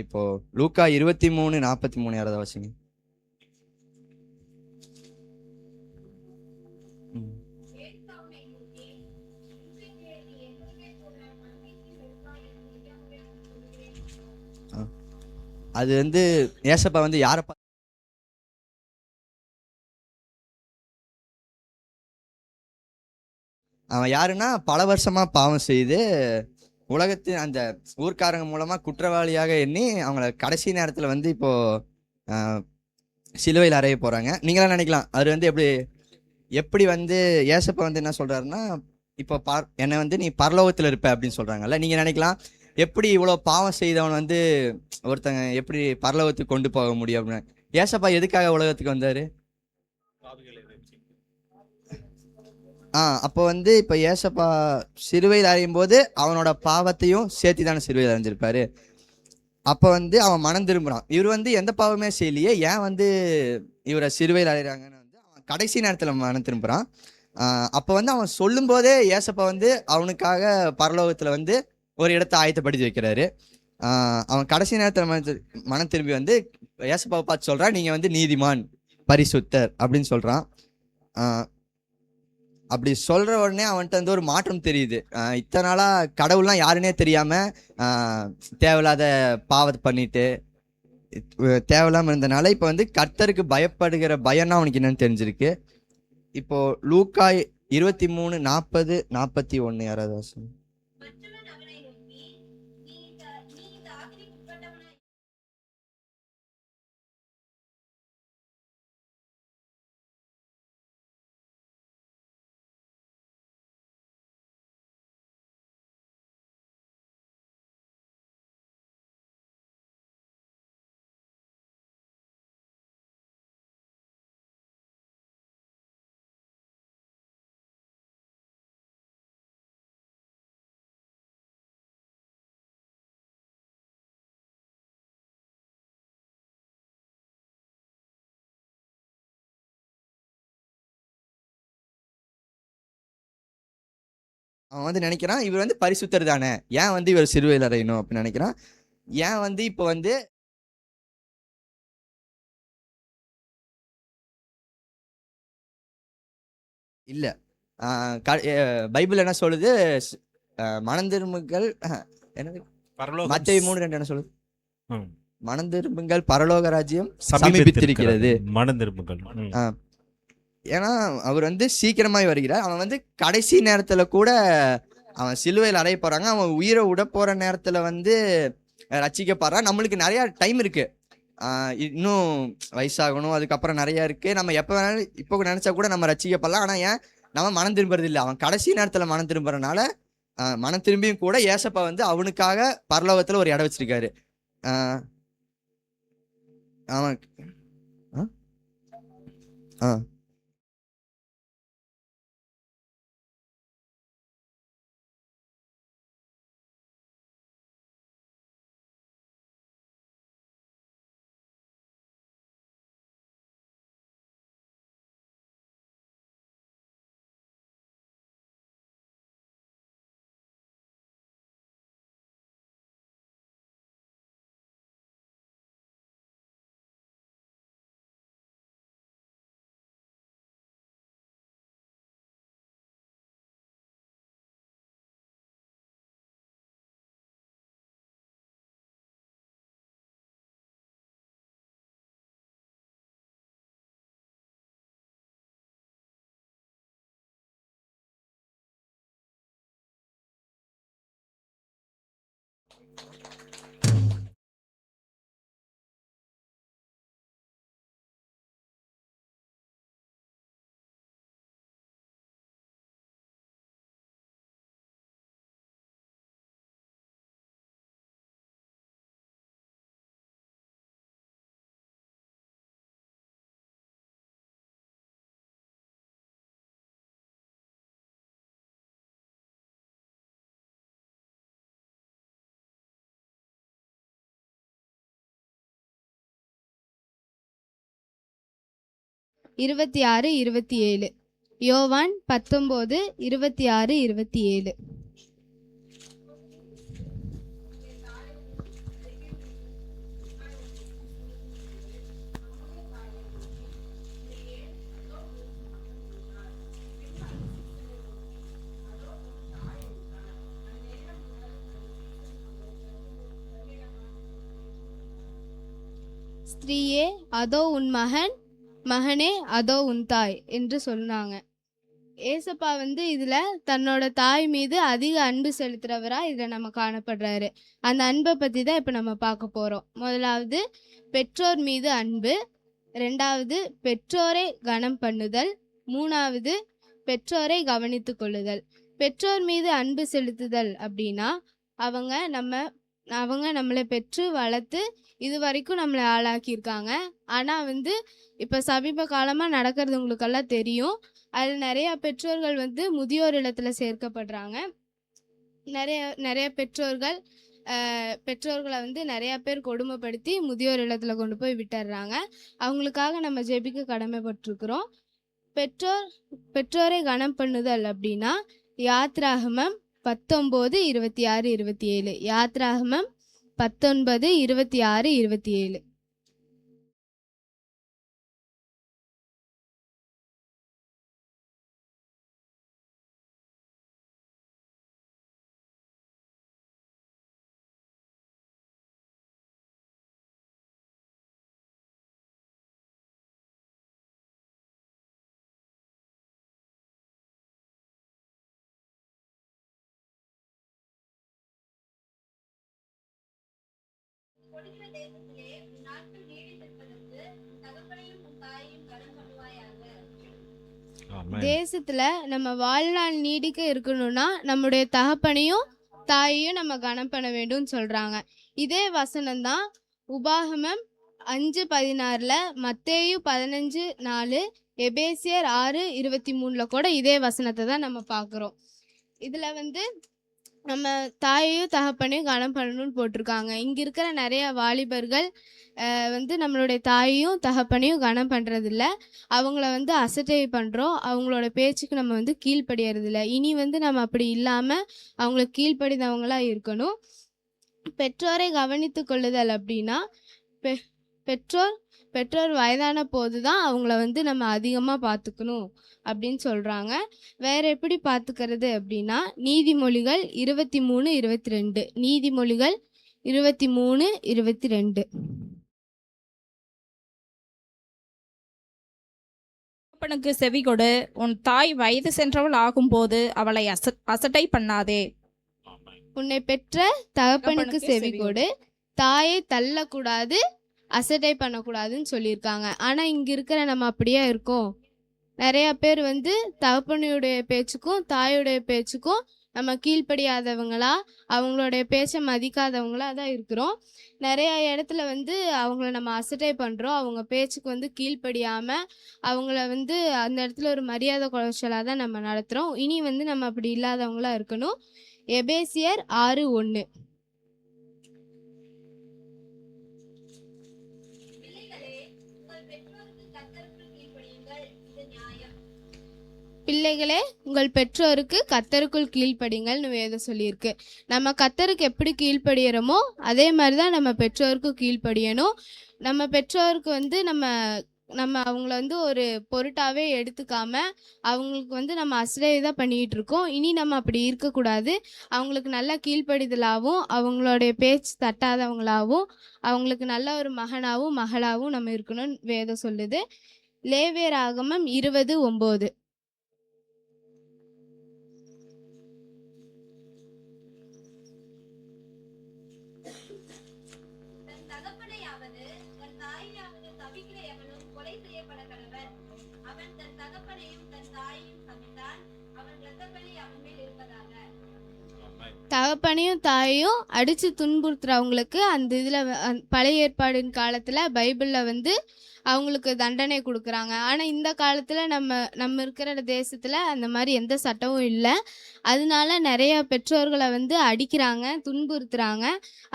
இப்போ லூக்கா 23:43 யாராவது வாசிங்க. ம். ஆ. அது வந்து ஏசப்பா வந்து யாரை அவன் யாருன்னா பல வருஷமா பாவம் செய்து உலகத்தின் அந்த ஊர்க்காரங்க மூலமா குற்றவாளியாக எண்ணி அவங்கள கடைசி நேரத்துல வந்து இப்போ சிலுவையில் அறைய போறாங்க. நீங்களாம் நினைக்கலாம் அது வந்து எப்படி எப்படி வந்து ஏசப்பா வந்து என்ன சொல்றாருன்னா, இப்போ என்னை வந்து நீ பரலோகத்துல இருப்ப அப்படின்னு சொல்றாங்கல்ல. நீங்க நினைக்கலாம் எப்படி இவ்வளவு பாவம் செய்தவன் வந்து ஒருத்தங்க எப்படி பரலோகத்துக்கு கொண்டு போக முடியும் அப்படின்னு. ஏசப்பா எதுக்காக உலகத்துக்கு வந்தாரு? அப்போ வந்து இப்போ ஏசப்பா சிலுவையில் அறையும் போது அவனோட பாவத்தையும் சேர்த்து தானே சிலுவையில் அறைஞ்சிருப்பாரு. அப்போ வந்து அவன் மனம் திரும்புறான். இவர் வந்து எந்த பாவமே செய்யலையே, ஏன் வந்து இவரை சிலுவையில் அறைகிறாங்கன்னு வந்து அவன் கடைசி நேரத்தில் மனம் திரும்புறான். அப்போ வந்து அவன் சொல்லும் போதே ஏசப்பா வந்து அவனுக்காக பரலோகத்தில் வந்து ஒரு இடத்த ஆயத்தப்படுத்தி வைக்கிறாரு. அவன் கடைசி நேரத்தில் மனம் திரும்பி வந்து ஏசப்பாவை பார்த்து சொல்றான், நீங்க வந்து நீதிமான் பரிசுத்தர் அப்படின்னு சொல்றான். அப்படி சொல்ற உடனே அவன்கிட்ட வந்து ஒரு மாற்றம் தெரியுது. இத்தனை நாளா கடவுள்லாம் யாருன்னே தெரியாம தேவையில்லாத பாவத்தை பண்ணிட்டு தேவையில்லாம இருந்தனால இப்ப வந்து கர்த்தருக்கு பயப்படுகிற பயம்னா அவனுக்கு என்னன்னு தெரிஞ்சிருக்கு. இப்போ லூக்கா 23:40-41 யாராவது? அவன் வந்து நினைக்கிறான் இவர் வந்து பரிசுத்தர் தானே, ஏன் வந்து இவர் சிலுவையில் அறையணும் அப்படின்னு நினைக்கிறான். ஏன் வந்து இப்போ வந்து இல்ல பைபிள் என்ன சொல்லுது, மனந்திரும்புங்கள் என்னது மத்தேயு 3:2 என்ன சொல்லுது, மனந்திரும்புங்கள் பரலோக ராஜ்யம் சமீபித்திருக்கிறது. மனந்திரும்புங்கள். ஏன்னா அவர் வந்து சீக்கிரமாய் வருகிறார். அவன் வந்து கடைசி நேரத்துல கூட அவன் சிலுவையில் அறைய போறாங்க. அவன் உயிரை விட போற நேரத்துல வந்து ரட்சிக்கப்படுறான். நம்மளுக்கு நிறைய டைம் இருக்கு, இன்னும் வயசாகணும், அதுக்கப்புறம் நிறைய இருக்கு. நம்ம எப்ப வேணாலும் இப்போ நினைச்சா கூட நம்ம ரட்சிக்கப்படலாம். ஆனா ஏன் நம்ம மனம் திரும்புறது இல்லை? அவன் கடைசி நேரத்துல மனம் திரும்புறதுனால மனம் திரும்பியும் கூட ஏசப்பா வந்து அவனுக்காக பரலோகத்துல ஒரு இடம் வச்சிருக்காரு. அவன் இருபத்தி 27 யோவான் 19:26-27. ஸ்திரீயே அதோ உன் மகன், மகனே அதோ உன் தாய் என்று சொன்னாங்க. ஏசப்பா வந்து இதுல தன்னோட தாய் மீது அதிக அன்பு செலுத்துறவரா இதுல நம்ம காணப்படுறாரு. அந்த அன்பை பத்தி தான் இப்ப நம்ம பார்க்க போறோம். முதலாவது பெற்றோர் மீது அன்பு, ரெண்டாவது பெற்றோரை கனம் பண்ணுதல், மூணாவது பெற்றோரை கவனித்துக் கொள்ளுதல். பெற்றோர் மீது அன்பு செலுத்துதல் அப்படின்னா அவங்க நம்மளை பெற்று வளர்த்து இது வரைக்கும் நம்மளை ஆளாக்கியிருக்காங்க. ஆனால் வந்து இப்போ சமீப காலமாக நடக்கிறது உங்களுக்கெல்லாம் தெரியும். அதில் நிறையா பெற்றோர்கள் வந்து முதியோர் இல்லத்தில் சேர்க்கப்படுறாங்க. நிறைய பெற்றோர்களை வந்து நிறையா பேர் கொடுமைப்படுத்தி முதியோர் இல்லத்தில் கொண்டு போய் விட்டுடுறாங்க. அவங்களுக்காக நம்ம ஜெபிக்க கடமைப்பட்டிருக்கிறோம். பெற்றோரை கனம் பண்ணுதல் அப்படின்னா யாத்ராகமம் 19:26-27. யாத்ராகமம் 19:26-27. ஆமென். தேசத்துல நம்ம வாழ்நாள் நீடிக்க இருக்கணும்னா நம்முடைய தகப்பனையும் தாயையும் நம்ம கனம் பண்ண வேண்டும்னு சொல்றாங்க. இதே வசனம் தான் உபாகமம் 5:16, மத்தேயு 15:4, எபேசியர் 6:23 கூட இதே வசனத்தை தான் நம்ம பார்க்குறோம். இதுல வந்து நம்ம தாயையும் தகப்பனையும் கனம் பண்ணணும்னு போட்டிருக்காங்க. இங்க இருக்கிற நிறைய வாலிபர்கள் வந்து நம்மளுடைய தாயையும் தகப்பனையும் கனம் பண்றதில்ல. அவங்கள வந்து அசட்டை பண்றோம். அவங்களோட பேச்சுக்கு நம்ம வந்து கீழ்ப்படியறதில்ல. இனி வந்து நம்ம அப்படி இல்லாம அவங்களுக்கு கீழ்ப்படிந்தவங்களா இருக்கணும். பெற்றோரை கவனித்து கொள்ளுதல் அப்படின்னா பெற்றோர் வயதான போது தான் அவங்கள வந்து நம்ம அதிகமாக பார்த்துக்கணும் அப்படின்னு சொல்கிறாங்க. வேற எப்படி பார்த்துக்கிறது அப்படின்னா நீதிமொழிகள் 23:22. நீதிமொழிகள் 23:22. தகப்பனுக்கு செவி கொடு, உன் தாய் வயது சென்றவள் ஆகும்போது அவளை அசட்டை பண்ணாதே. உன்னை பெற்ற தகப்பனுக்கு செவி கொடு, தாயை தள்ளக்கூடாது, அசட்டை பண்ணக்கூடாதுன்னு சொல்லியிருக்காங்க. ஆனால் இங்கே இருக்கிற நம்ம அப்படியே இருக்கோம். நிறையா பேர் வந்து தகப்பனுடைய பேச்சுக்கும் தாயுடைய பேச்சுக்கும் நம்ம கீழ்ப்படியாதவங்களா, அவங்களுடைய பேச்சை மதிக்காதவங்களா தான் இருக்கிறோம். நிறைய இடத்துல வந்து அவங்கள நம்ம அசட்டை பண்ணுறோம். அவங்க பேச்சுக்கு வந்து கீழ்ப்படியாமல் அவங்கள வந்து அந்த இடத்துல ஒரு மரியாதை குறைச்சலாக தான் நம்ம நடத்துகிறோம். இனி வந்து நம்ம அப்படி இல்லாதவங்களா இருக்கணும். எபேசியர் 6:1. பிள்ளைகளே உங்கள் பெற்றோருக்கு கர்த்தருக்குள் கீழ்ப்படிங்கள்னு வேதம் சொல்லியிருக்கு. நம்ம கர்த்தருக்கு எப்படி கீழ்ப்படிகிறோமோ அதே மாதிரி தான் நம்ம பெற்றோருக்கு கீழ்ப்படியணும். நம்ம பெற்றோருக்கு வந்து நம்ம அவங்கள வந்து ஒரு பொருட்டாவே எடுத்துக்காம அவங்களுக்கு வந்து நம்ம அசட்டை தான் பண்ணிட்டு இருக்கோம். இனி நம்ம அப்படி இருக்கக்கூடாது. அவங்களுக்கு நல்ல கீழ்ப்படிதலாகவும் அவங்களுடைய பேச்சு தட்டாதவங்களாகவும் அவங்களுக்கு நல்ல ஒரு மகனாகவும் மகளாகவும் நம்ம இருக்கணும்னு வேதம் சொல்லுது. லேவியராகமம் 20:9. தகப்பனையும் தாயையும் அடித்து துன்புறுத்துறவங்களுக்கு அந்த இதில் பழைய ஏற்பாடின் காலத்தில் பைபிளில் வந்து அவங்களுக்கு தண்டனை கொடுக்குறாங்க. ஆனால் இந்த காலத்தில் நம்ம இருக்கிற தேசத்தில் அந்த மாதிரி எந்த சட்டமும் இல்லை. அதனால நிறைய பெற்றோர்களை வந்து அடிக்கிறாங்க, துன்புறுத்துறாங்க.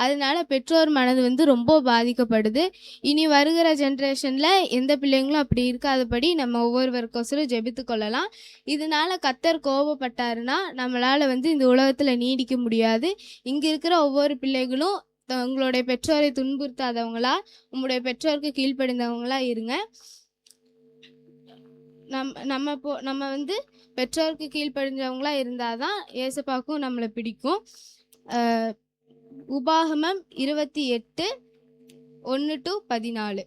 அதனால பெற்றோர் மனது வந்து ரொம்ப பாதிக்கப்படுது. இனி வருகிற ஜென்ரேஷனில் எந்த பிள்ளைங்களும் அப்படி இருக்காதபடி நம்ம ஒவ்வொருவருக்கோசரம் ஜெபித்து கொள்ளலாம். இதனால கர்த்தர் கோபப்பட்டாருன்னா நம்மளால் வந்து இந்த உலகத்தில் நீடிக்க முடியாது. இங்கே இருக்கிற ஒவ்வொரு பிள்ளைகளும் உங்களுடைய பெற்றோரை துன்புறுத்தாதவங்களா, உங்களுடைய பெற்றோருக்கு கீழ்ப்படிந்தவங்களா இருங்க. நம்ம வந்து பெற்றோருக்கு கீழ்ப்படிஞ்சவங்களா இருந்தாதான் ஏசப்பாக்கும் நம்மளை பிடிக்கும். உபாகமம் 28 1-14.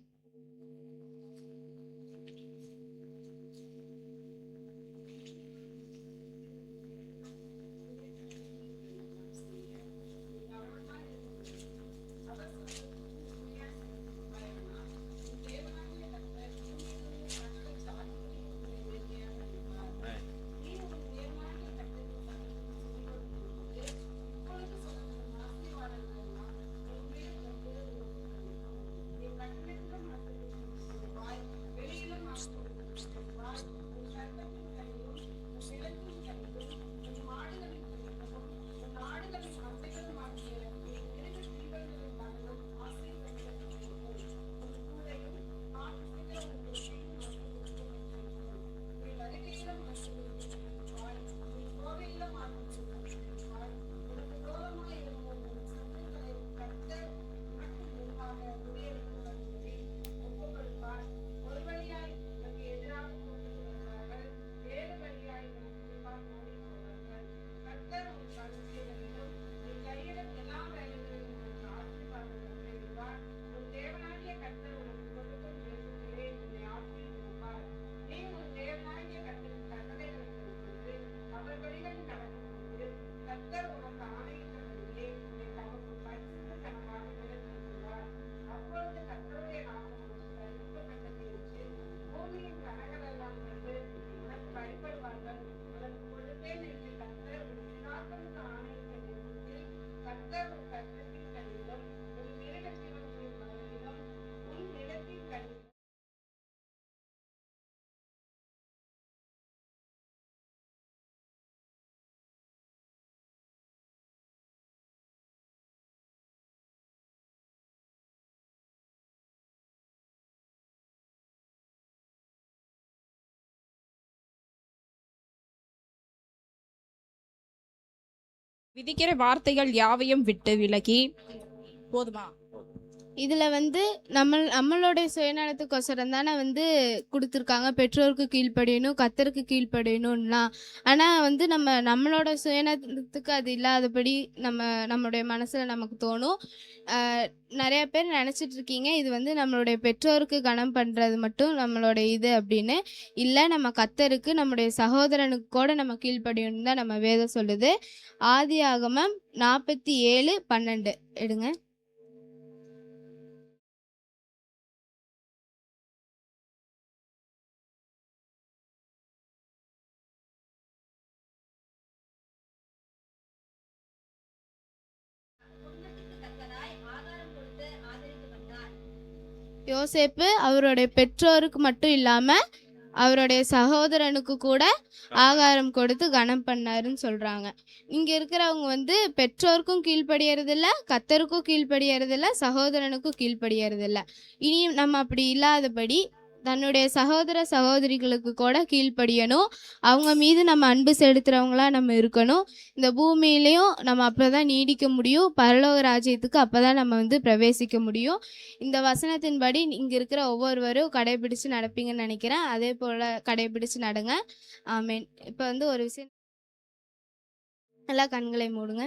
விதிக்கிற வார்த்தைகள் யாவையும் விட்டு விலகி போதுமா? இதில் வந்து நம்மளுடைய சுயநலத்துக்கோசரம் தானே வந்து கொடுத்துருக்காங்க, பெற்றோருக்கு கீழ்ப்படியணும், கர்த்தருக்கு கீழ்ப்படியணும்லாம். ஆனால் வந்து நம்மளோட சுயநலத்துக்கு அது இல்லாதபடி நம்மளுடைய மனசில் நமக்கு தோணும். நிறைய பேர் நினச்சிட்டு இருக்கீங்க இது வந்து நம்மளுடைய பெற்றோருக்கு கனம் பண்ணுறது மட்டும் நம்மளோட இது அப்படின்னு. இல்லை, நம்ம கர்த்தருக்கு நம்முடைய சகோதரனுக்கு கூட நம்ம கீழ்ப்படியணும் தான் நம்ம வேதம் சொல்லுது. ஆதியாகமம் 47:12 எடுங்க. யோசேப்பு அவருடைய பெற்றோருக்கு மட்டும் இல்லாமல் அவருடைய சகோதரனுக்கு கூட ஆகாரம் கொடுத்து கனம் பண்ணாருன்னு சொல்கிறாங்க. இங்கே இருக்கிறவங்க வந்து பெற்றோருக்கும் கீழ்ப்படியறதில்ல, கர்த்தருக்கும் கீழ்ப்படியறதில்ல, சகோதரனுக்கும் கீழ்ப்படியறதில்ல. இனி நம்ம அப்படி இல்லாதபடி தன்னுடைய சகோதர சகோதரிகளுக்கு கூட கீழ்ப்படியணும். அவங்க மீது நம்ம அன்பு செலுத்துகிறவங்களா நம்ம இருக்கணும். இந்த பூமியிலையும் நம்ம அப்போ தான் நீடிக்க முடியும். பரலோக ராஜ்யத்துக்கு அப்போ தான் நம்ம வந்து பிரவேசிக்க முடியும். இந்த வசனத்தின்படி இங்கே இருக்கிற ஒவ்வொருவரும் கடைபிடிச்சு நடப்பீங்கன்னு நினைக்கிறேன். அதே போல் கடைபிடிச்சு நடங்க. ஆமேன். இப்போ வந்து ஒரு விஷயம், நல்லா கண்களை மூடுங்க.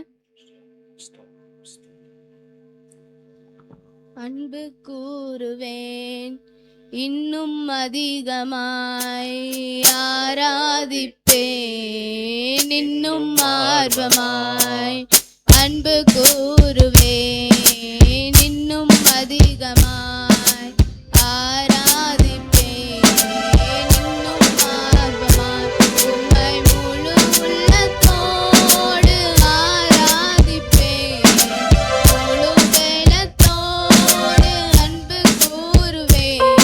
அன்பு கூறுவேன் இன்னும் அதிகமாய், ஆராதிப்பேன் இன்னும் ஆர்வமாய். அன்பு கூறுவேன் இன்னும் அதிகமாய், ஆராதிப்பேன் இன்னும் ஆர்வமாய். உம்மை முழு உள்ளத்தோடு ஆராதிப்பேன், முழு வேலத்தோடு அன்பு கூறுவேன்.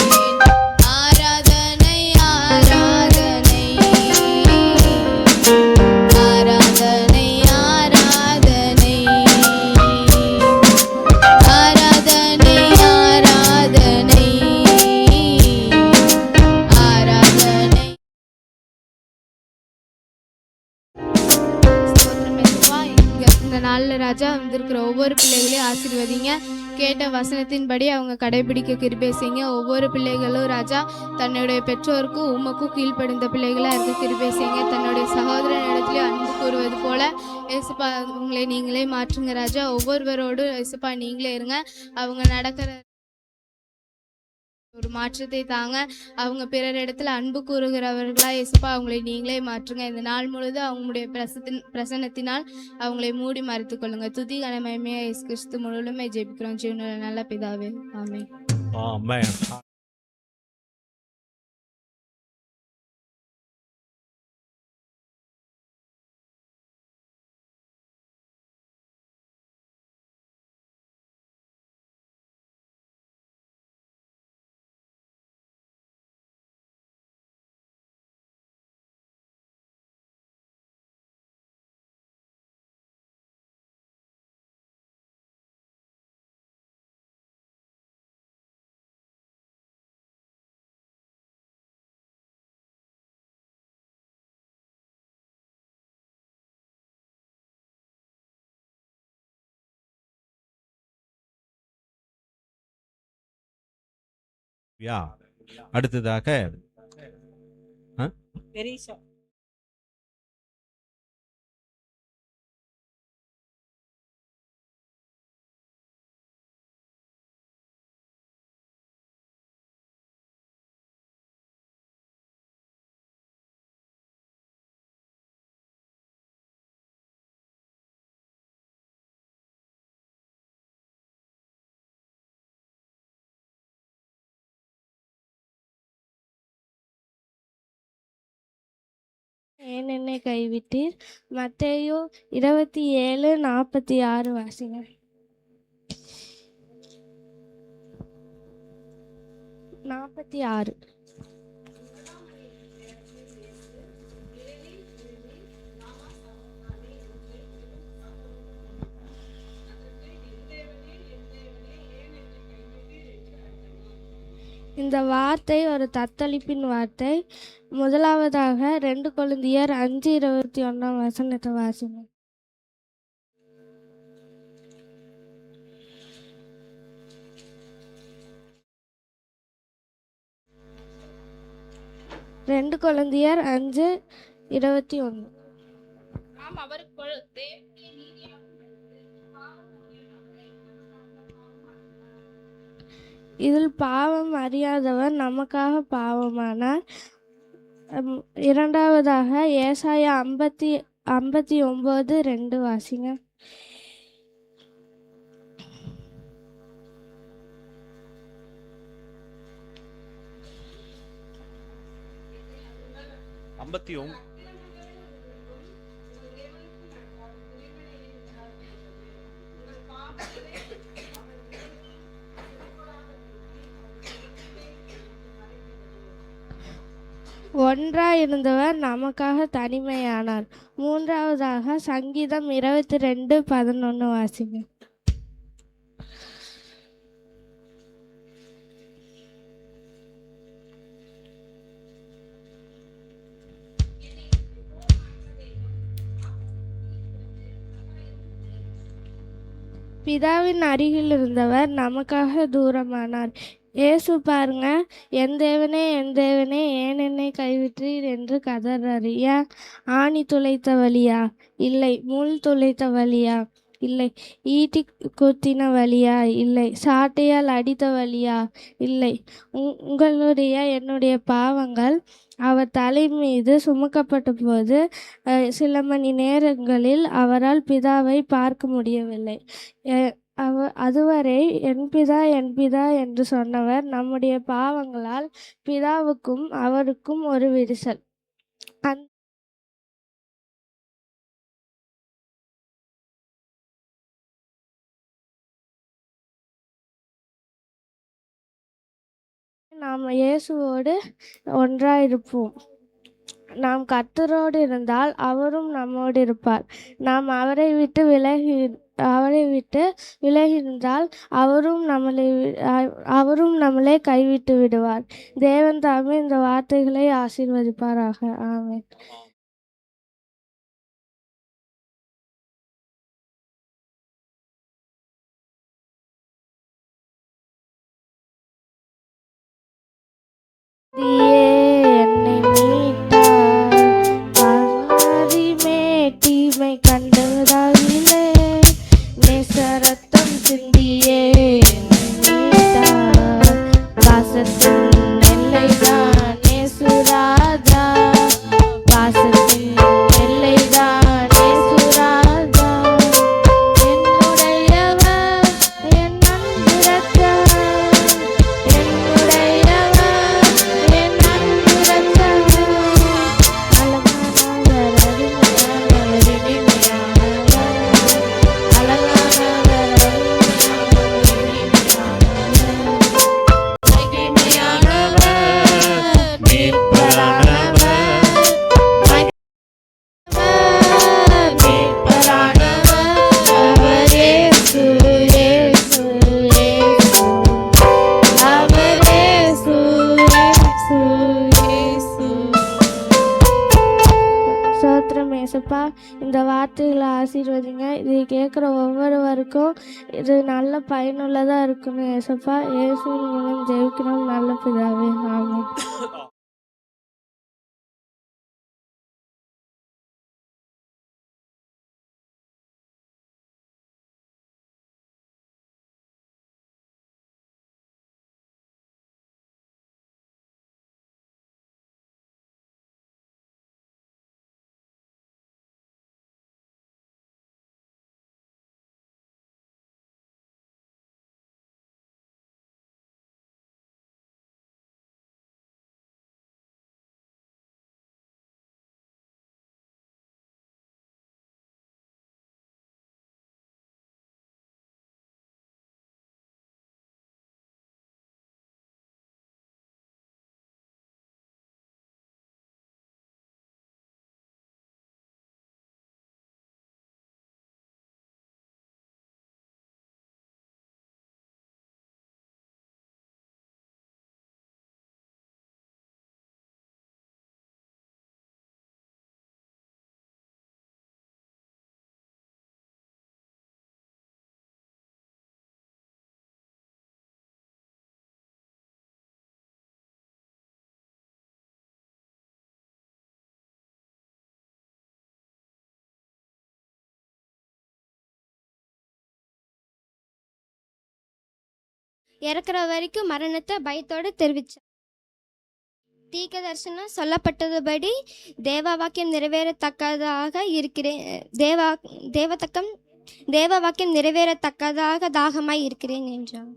ஆராதனை ஆராதனை ஆராதனை ஆராதனை ஆராதனை ஆராதனை ஆராதனை. ஸ்தோத்திரம் இயேசுவா. இந்த நாளில் ராஜா வந்திருக்கிற ஒவ்வொரு பிள்ளைகளையும் ஆசீர்வதிங்க. கேட்ட வசனத்தின்படி அவங்க கடைபிடிக்க கிருபை செய்யுங்க. ஒவ்வொரு பிள்ளைகளும் ராஜா தன்னுடைய பெற்றோருக்கும் உமக்கும் கீழ்ப்படிந்த பிள்ளைகளாக இருக்க கிருபை செய்யுங்க. தன்னுடைய சகோதரன் இடத்துல அன்பு கூறுவது போல ஏசுப்பா உங்களை நீங்களே மாற்றுங்க ராஜா. ஒவ்வொருவரோடும் ஏசுப்பா நீங்களே இருங்க. அவங்க நடக்கிற ஒரு மாற்றத்தை தாங்க. அவங்க பிறர் இடத்துல அன்பு கூறுகிறவர்களா இயேசுப்பா அவங்களை நீங்களே மாற்றுங்க. இந்த நாள் முழுது அவங்களுடைய பிரசன்னத்தினால் அவங்களை மூடி மறைத்துக் கொள்ளுங்க. துதி கனமயமே இயேசு கிறிஸ்து முழுவதுமே ஜெபிக்கிறோம் ஜீவனுள்ள நல்ல பிதாவே, ஆமென். Amen. யா அடுத்ததாக பெரிசா ஏன் என்னை கைவிட்டீர்? மத்தேயு 27:46 வாசிங்க. 46. இந்த வார்த்தை ஒரு தத்தளிப்பின் வார்த்தை. முதலாவதாக 2 கொரிந்தியர் 5:21 வாசிங்க. ரெண்டு கொரிந்தியர் 5:21. நாம் அவருக்குள் இதில் பாவம் அறியாதவர் நமக்காக பாவமானார். இரண்டாவதாக ஏசாயா 59:2 வாசிங்க. ஒன்றாயிருந்தவர் நமக்காக தனிமையானார். மூன்றாவதாக சங்கீதம் 22:11 வாசிங்க. பிதாவின் அருகில் இருந்தவர் நமக்காக தூரமானார். இயேசு பாருங்க, என் தேவனே என் தேவனே ஏன் என்னை கைவிட்டீர் என்று கதறாரு. ஏன்? ஆணி துளைத்த வலியா? இல்லை. முள் துளைத்த வலியா? இல்லை. ஈட்டி குத்தின வலியா? இல்லை. சாட்டையால் அடித்த வலியா? இல்லை. உங்களுடைய என்னுடைய பாவங்கள் அவர் தலை மீது சுமக்கப்பட்ட போது சில மணி நேரங்களில் அவரால் பிதாவை பார்க்க முடியவில்லை. அதுவரை என் பிதா என் பிதா என்று சொன்னவர் நம்முடைய பாவங்களால் பிதாவுக்கும் அவருக்கும் ஒரு விரிசல். நாம் இயேசுவோடு ஒன்றாயிருப்போம். நாம் கர்த்தரோடு இருந்தால் அவரும் நம்மோடு இருப்பார். நாம் அவரை விட்டு விலகியிருந்தால் அவரும் நம்மளை கைவிட்டு விடுவார். தேவன் தாமே இந்த வார்த்தைகளை ஆசீர்வதிப்பாராக. ஆமென். என்னை தீமை கண்டதாகிலே நேசரத்தம் சிந்தியே என்னை மீட்டார். பாசத்தில் இயேசு. ஸ்தோத்திரம் ஏசப்பா. இந்த வார்த்தைகளை ஆசீர்வதிங்க. இதை கேட்குற ஒவ்வொருவருக்கும் இது நல்ல பயனுள்ளதாக இருக்கணும் ஏசப்பா. இயேசுவின் மூலம் ஜெயிக்கணும் நல்ல பிதாவே. ஆமென். இறக்குற வரைக்கும் மரணத்தை பயத்தோடு தெரிவிச்சார். தீர்க்க தரிசனம் சொல்லப்பட்டதுபடி தேவ வாக்கியம் நிறைவேறத்தக்கதாக இருக்கிறேன். தேவ வாக்கியம் நிறைவேறத்தக்கதாக தாகமாய் இருக்கிறேன் என்றார்.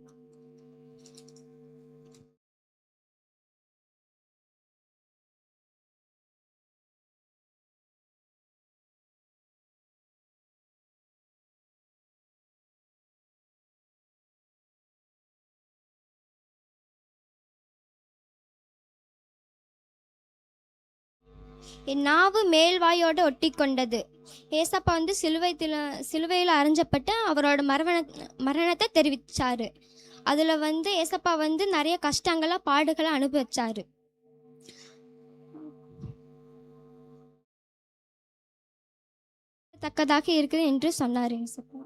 என் நாவு மேல்வாயோடு ஒட்டி கொண்டது. ஏசப்பா வந்து சிலுவையில் அரைஞ்சப்பட்டு அவரோட மரணத்தை தெரிவிச்சாரு. அதில் வந்து ஏசப்பா வந்து நிறைய கஷ்டங்களை பாடுகளை அனுபவிச்சாரு. தக்கதாக இருக்குது என்று சொன்னார் ஏசப்பா.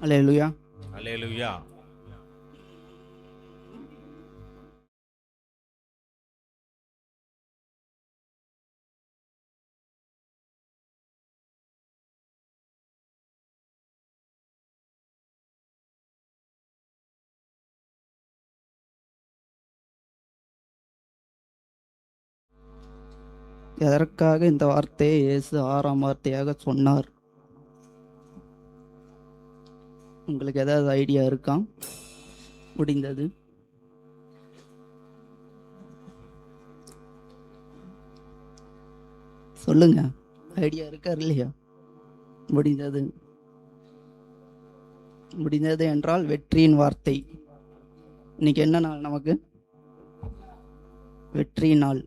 அல்லேலூயா. அல்லேலூயா. எதற்காக இந்த வார்த்தையை இயேசு 6ஆம் வார்த்தையாக சொன்னார்? உங்களுக்கு ஏதாவது ஐடியா இருக்கா? முடிந்தது. சொல்லுங்க, ஐடியா இருக்கா இல்லையா? முடிந்தது. முடிந்தது என்றால் வெற்றியின் வார்த்தை. இன்னைக்கு என்ன நாள்? நமக்கு வெற்றி நாள்.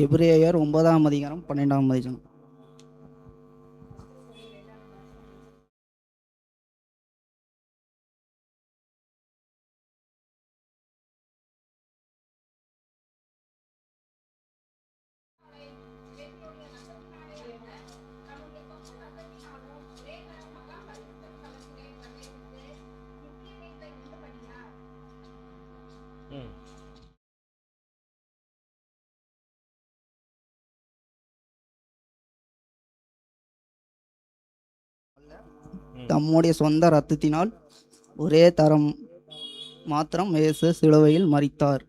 எபிரேயர் 9ஆம் அதிகாரம் 12ஆம் வசனம். தம்முடைய சொந்த இரத்தத்தினால் ஒரே தரம் மாத்திரம் இயேசு சிலுவையில் மரித்தார்.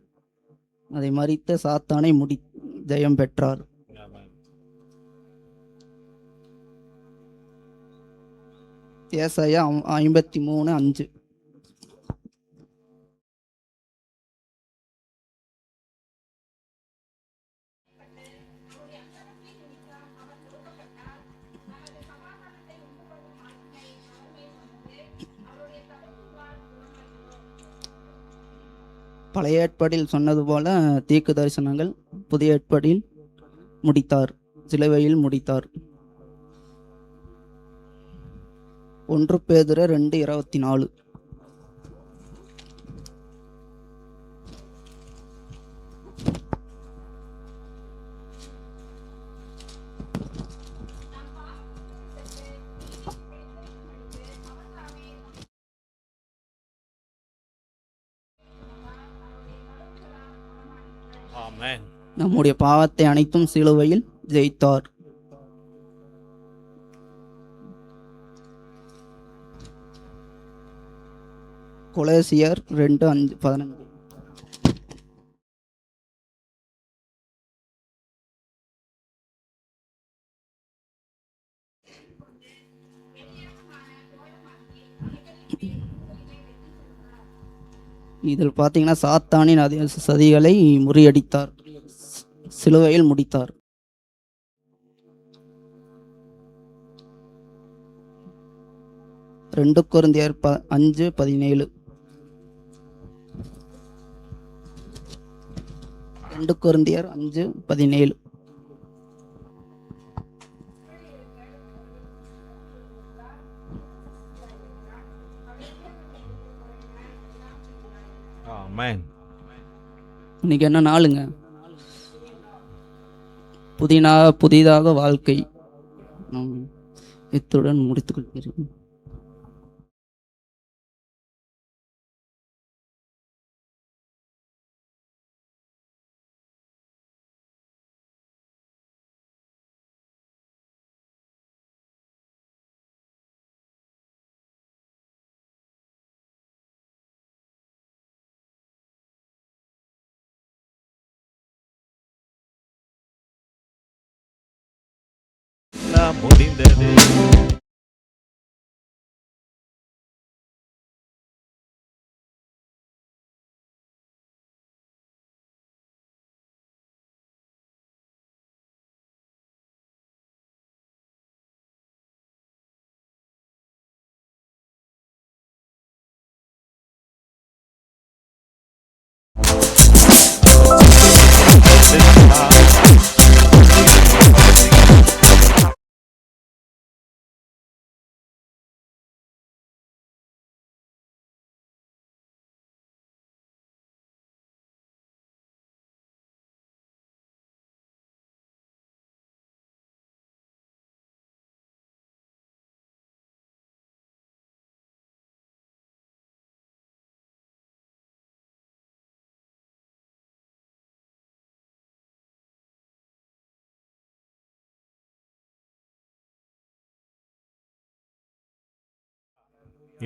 அதை மரித்து சாத்தானை ஜெயம் பெற்றார். ஏசாயா 53:5. பழைய ஏற்பாட்டில் சொன்னது போல தீர்க்க தரிசனங்கள் புதிய ஏற்பாட்டில் முடித்தார், சிலுவையில் முடித்தார். 1 பேதுரு 2:24. ஆமென். நம்முடைய பாவத்தை அனைத்தும் சிலுவையில் ஜெயித்தார். கொலோசியர் 2:15. இதில் பார்த்தீங்கன்னா சாத்தானின் சதிகளை முறியடித்தார், சிலுவையில் முடித்தார். ரெண்டு கொரிந்தியர் 5:17. 2 கொரிந்தியர் 5:17. ஆமென். இன்னைக்கு என்ன நாளுங்க? புதிதாக வாழ்க்கை. இத்துடன் முடித்துக்கொள்கிறேன். முடிந்தது.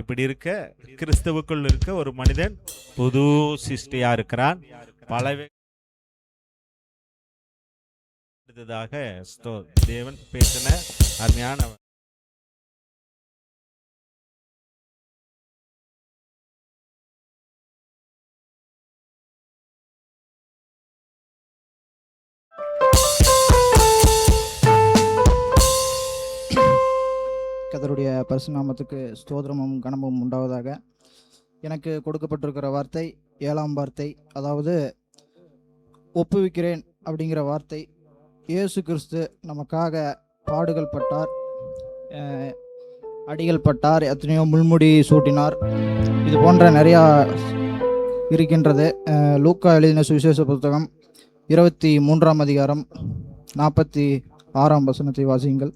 இப்படி இருக்க கிறிஸ்துவுக்குள் இருக்க ஒரு மனிதன் புது சிருஷ்டியா இருக்கிறான். பலவே தேவன் பேசின அருமையான கர்த்தருடைய பரிசுநாமத்துக்கு ஸ்தோத்திரமும் கனமும் உண்டாவதாக. எனக்கு கொடுக்கப்பட்டிருக்கிற வார்த்தை 7ஆம் வார்த்தை, அதாவது ஒப்புவிக்கிறேன் அப்படிங்கிற வார்த்தை. இயேசு கிறிஸ்து நமக்காக பாடுகள் பட்டார், அடிகள் பட்டார், எத்தனையோ முள்முடி சூட்டினார். இது போன்ற நிறையா இருக்கின்றது. லூக்கா எழுதின சுவிசேஷ புத்தகம் 23ஆம் அதிகாரம் 46ஆம் வசனத்தை வாசியுங்கள்.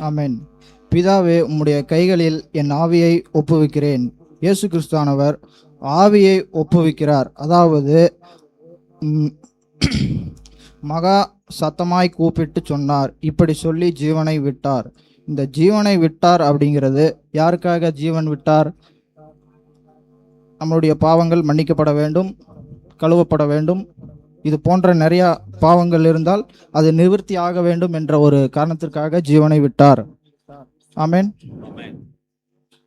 ஆமென். பிதாவே, உம்முடைய கைகளில் என் ஆவியை ஒப்புவிக்கிறேன். இயேசு கிறிஸ்துவானவர் ஆவியை ஒப்புவிக்கிறார். அதாவது மகா சத்தமாய் கூப்பிட்டு சொன்னார், இப்படி சொல்லி ஜீவனை விட்டார். இந்த ஜீவனை விட்டார் அப்படிங்கிறது யாருக்காக ஜீவன் விட்டார்? நம்மளுடைய பாவங்கள் மன்னிக்கப்பட வேண்டும், கழுவப்பட வேண்டும். இது போன்ற நிறையா பாவங்கள் இருந்தால் அது நிவர்த்தி ஆக வேண்டும் என்ற ஒரு காரணத்திற்காக ஜீவனை விட்டார். ஆமென்.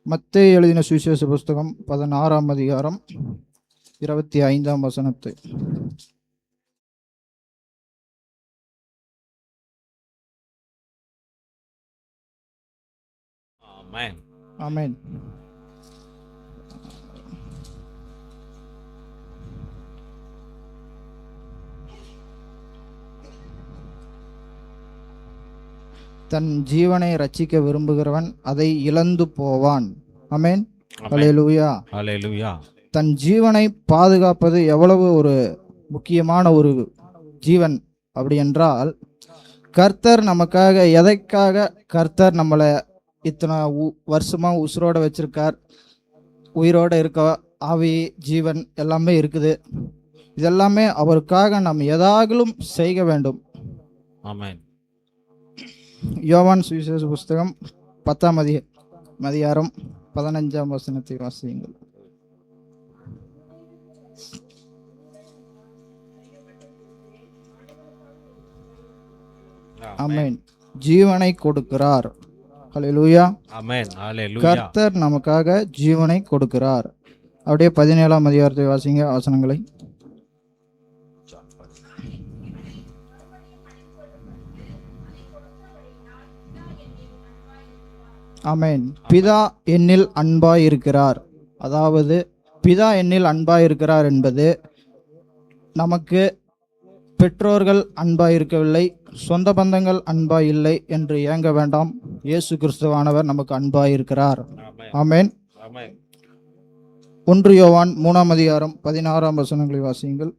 மத்தேயு எழுதின சுவிசேஷ புஸ்தகம் 16ஆம் அதிகாரம் 25ஆம் வசனத்தை. ஆமென். தன் ஜீவனை ரட்சிக்க விரும்புகிறவன் அதை இழந்து போவான். ஆமென். அல்லேலூயா. அல்லேலூயா. தன் ஜீவனை பாதுகாப்பது எவ்வளவு ஒரு முக்கியமான ஒரு ஜீவன் அப்படி என்றால், கர்த்தர் நமக்காக எதைக்காக கர்த்தர் நம்மளை இத்தனை வருஷமா உசுரோட வச்சிருக்கார். உயிரோட இருக்க ஆவி ஜீவன் எல்லாமே இருக்குது. இதெல்லாமே அவருக்காக நாம் எதாகலும் செய்ய வேண்டும். ஆமென். யோவான் சுவிசேஷ புஸ்தகம் 10ஆம் அதிகாரம் 15ஆம் வசனத்தை வாசியுங்கள். ஆமென். ஜீவனை கொடுக்கிறார். அல்லேலூயா. ஆமென். அல்லேலூயா. கர்த்தர் நமக்காக ஜீவனை கொடுக்கிறார். அப்படியே 17ஆம் அதிகாரத்தை வாசிங்க வசனங்களை. ஆமென். பிதா என்னில் அன்பாய் இருக்கிறார். அதாவது பிதா என்னில் அன்பாய் இருக்கிறார் என்பது நமக்கு பெற்றோர்கள் அன்பாய் இருக்கவில்லை, சொந்த பந்தங்கள் அன்பாய் இல்லை என்று ஏங்க வேண்டாம். இயேசு கிறிஸ்துவானவர் நமக்கு அன்பாய் இருக்கிறார். ஆமென். 1 யோவான் 3ஆம் அதிகாரம் 16ஆம் வசனங்களை வாசியுங்கள்.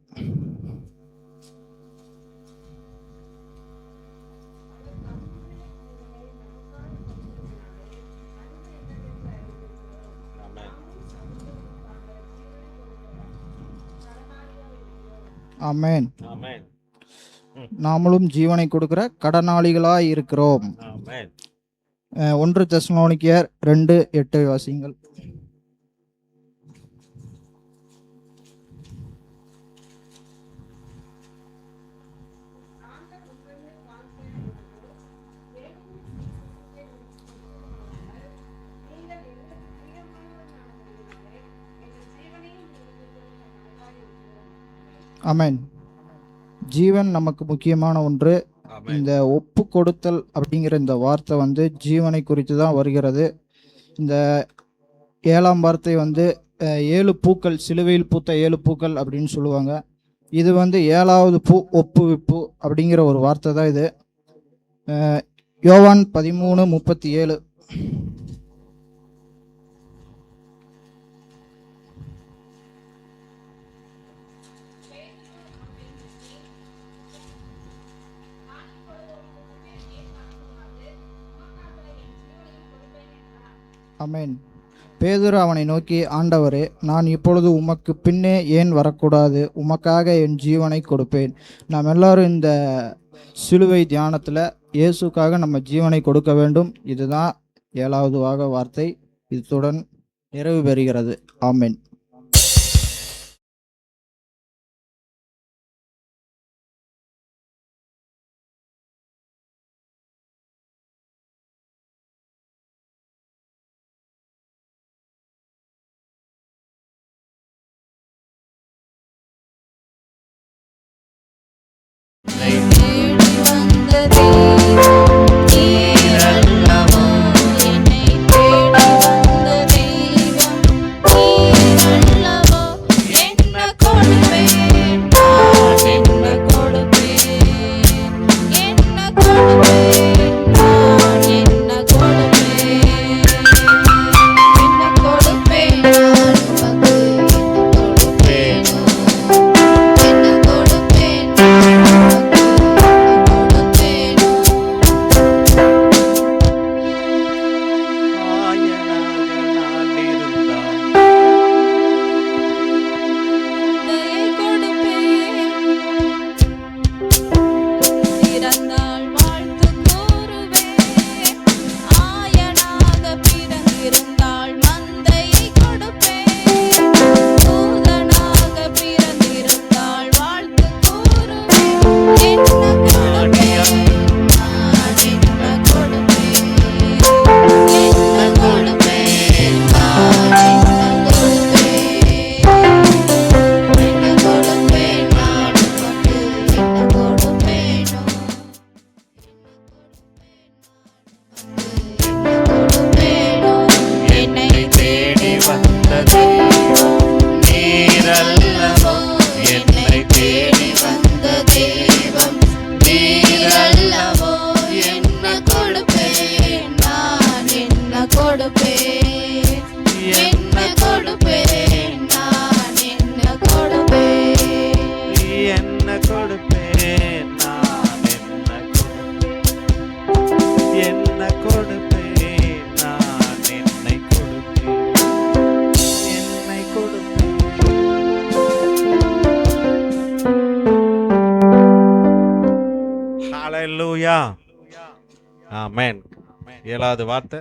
ஆமென். நாமளும் ஜீவனை கொடுக்கிற கடனாளிகளாய் இருக்கிறோம். 1 தெசலோனிக்கேயர் 2:8 வாசியுங்கள். ஆமென். ஜீவன் நமக்கு முக்கியமான ஒன்று. இந்த ஒப்பு கொடுத்தல் அப்படிங்கிற இந்த வார்த்தை வந்து ஜீவனை குறித்து தான் வருகிறது. இந்த 7ஆம் வார்த்தை வந்து 7 பூக்கள், சிலுவையில் பூத்த 7 பூக்கள் அப்படின்னு சொல்லுவாங்க. இது வந்து 7வது பூ, ஒப்புவிப்பு அப்படிங்கிற ஒரு வார்த்தை தான் இது. யோவான் 13:37. ஆமென். பேதுரு அவனை நோக்கி, ஆண்டவரே, நான் இப்பொழுது உமக்கு பின்னே ஏன் வரக்கூடாது? உமக்காக என் ஜீவனை கொடுப்பேன். நாம் எல்லாரும் இந்த சிலுவை தியானத்தில் இயேசுக்காக நம்ம ஜீவனை கொடுக்க வேண்டும். இதுதான் 7வது வார்த்தை. இத்துடன் நிறைவு பெறுகிறது. ஆமென். ஹல்லேலூயா. ஆமென். 7வது வார்த்தை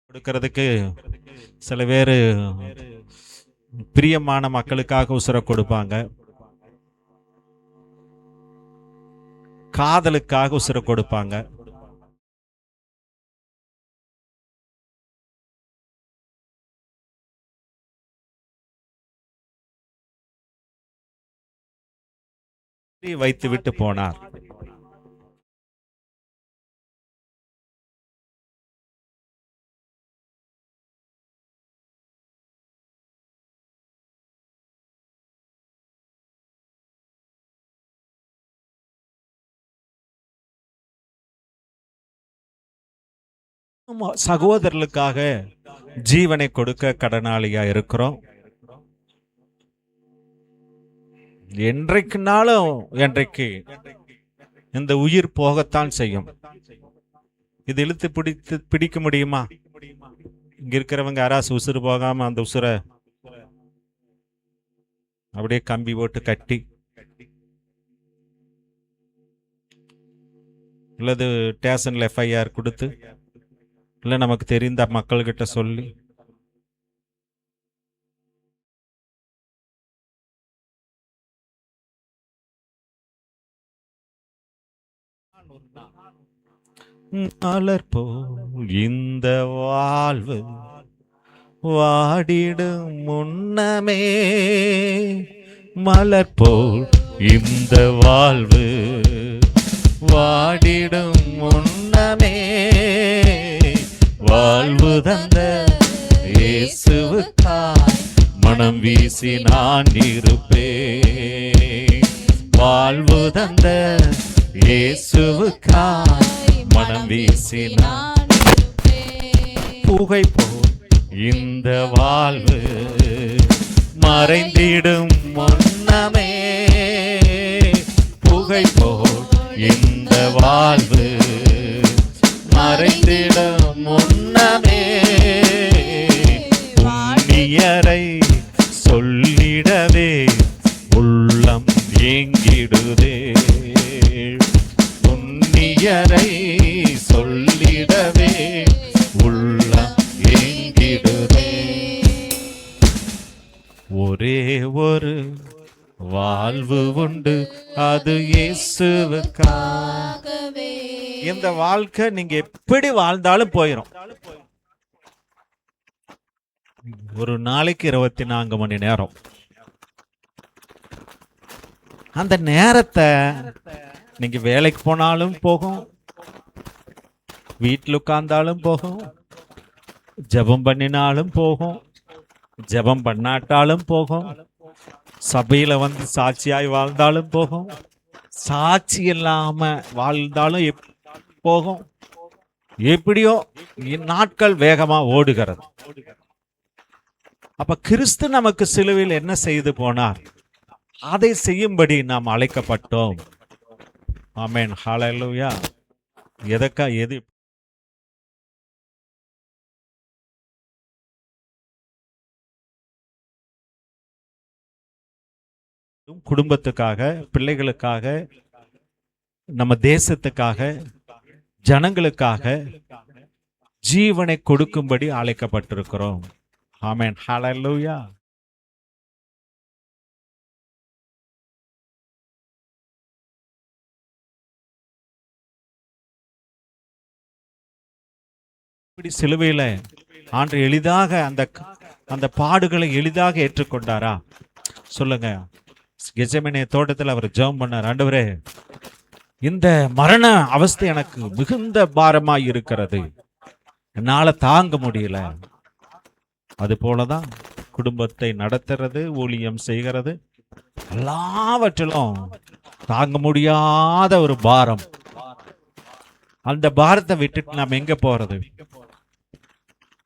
கொடுக்கறதுக்கு சில பேர் பிரியமான மக்களுக்காக உசுர கொடுப்பாங்க, காதலுக்காக உசுர கொடுப்பாங்க. வைத்து விட்டு போனார். சகோதரர்களுக்காக ஜீவனை கொடுக்க கடனாளியா இருக்கிறோம். என்றைக்கு இந்த உயிர் போகத்தான் செய்யும். இது இழுத்து பிடிக்க முடியுமா? இங்க இருக்கிறவங்க யாராவது உசுறு போகாம அந்த உசுரை அப்படியே கம்பி போட்டு கட்டி இல்லது ஸ்டேஷன்ல FIR கொடுத்து இல்ல நமக்கு தெரிந்த மக்கள்கிட்ட சொல்லி மலர் போல் இந்த வாழ்வு வாடிடும் முன்னமே, மலர் போல் இந்த வாழ்வு வாடிடும் முன்னமே, வாழ்வு தந்த இயேசுவுக்காய் மனம் வீசி நான் இருப்பேன். வாழ்வு தந்த இயேசுவுக்காய் மனம் வீசி நான் இருப்பேன். புகை போல் இந்த வாழ்வு மறைந்திடும் முன்னமே புகை போல் இந்த வாழ்வு மறைந்திடும் முன்னமே புண்ணியரை சொல்லிடவே உள்ளம் ஏங்கிடுதே. புண்ணியரை சொல்லிடவே உள்ளம் ஏங்கிடுதே. ஒரே ஒரு வாழ்வு உண்டு, அது இயேசுவுக்காகவே. இந்த வாழ்க்கை நீங்க எப்படி வாழ்ந்தாலும் போயிடும். ஒரு நாளைக்கு 24 மணி நேரம். அந்த நேரத்தை நீங்க வேலைக்கு போனாலும் போகும், வீட்டில் உட்கார்ந்தாலும் போகும், ஜெபம் பண்ணினாலும் போகும், ஜெபம் பண்ணாட்டாலும் போகும், சபையில வந்து சாட்சியாய் வாழ்ந்தாலும் போகும், சாட்சி இல்லாம வாழ்ந்தாலும் போகும். எப்படியோ நாட்கள் வேகமா ஓடுகிறது. அப்ப கிறிஸ்து நமக்கு சிலுவையில் என்ன செய்து போனார், அதை செய்யும்படி நாம் அழைக்கப்பட்டோம். ஆமென், ஹல்லேலூயா. எது குடும்பத்துக்காக, பிள்ளைகளுக்காக, நம்ம தேசத்துக்காக, ஜனங்களுக்காக ஜீவனை கொடுக்கும்படி அழைக்கப்பட்டிருக்கிறோம். ஆமென், ஹல்லேலூயா. இப்படி சிலுவையில ஆண்டு எளிதாக அந்த பாடுகளை எளிதாக ஏற்றுக்கொண்டாரா? சொல்லுங்க. கெத்செமனே தோட்டத்தில் அவர் ஜெபம் பண்ணார், ஆண்டவரே இந்த மரண அவஸ்தை எனக்கு மிகுந்த பாரமாய் இருக்கிறது, என்னால தாங்க முடியல. அது போலதான் குடும்பத்தை நடத்துறது, ஊழியம் செய்கிறது, எல்லாவற்றிலும் தாங்க முடியாத ஒரு பாரம். அந்த பாரத்தை விட்டுட்டு நாம் எங்க போறது?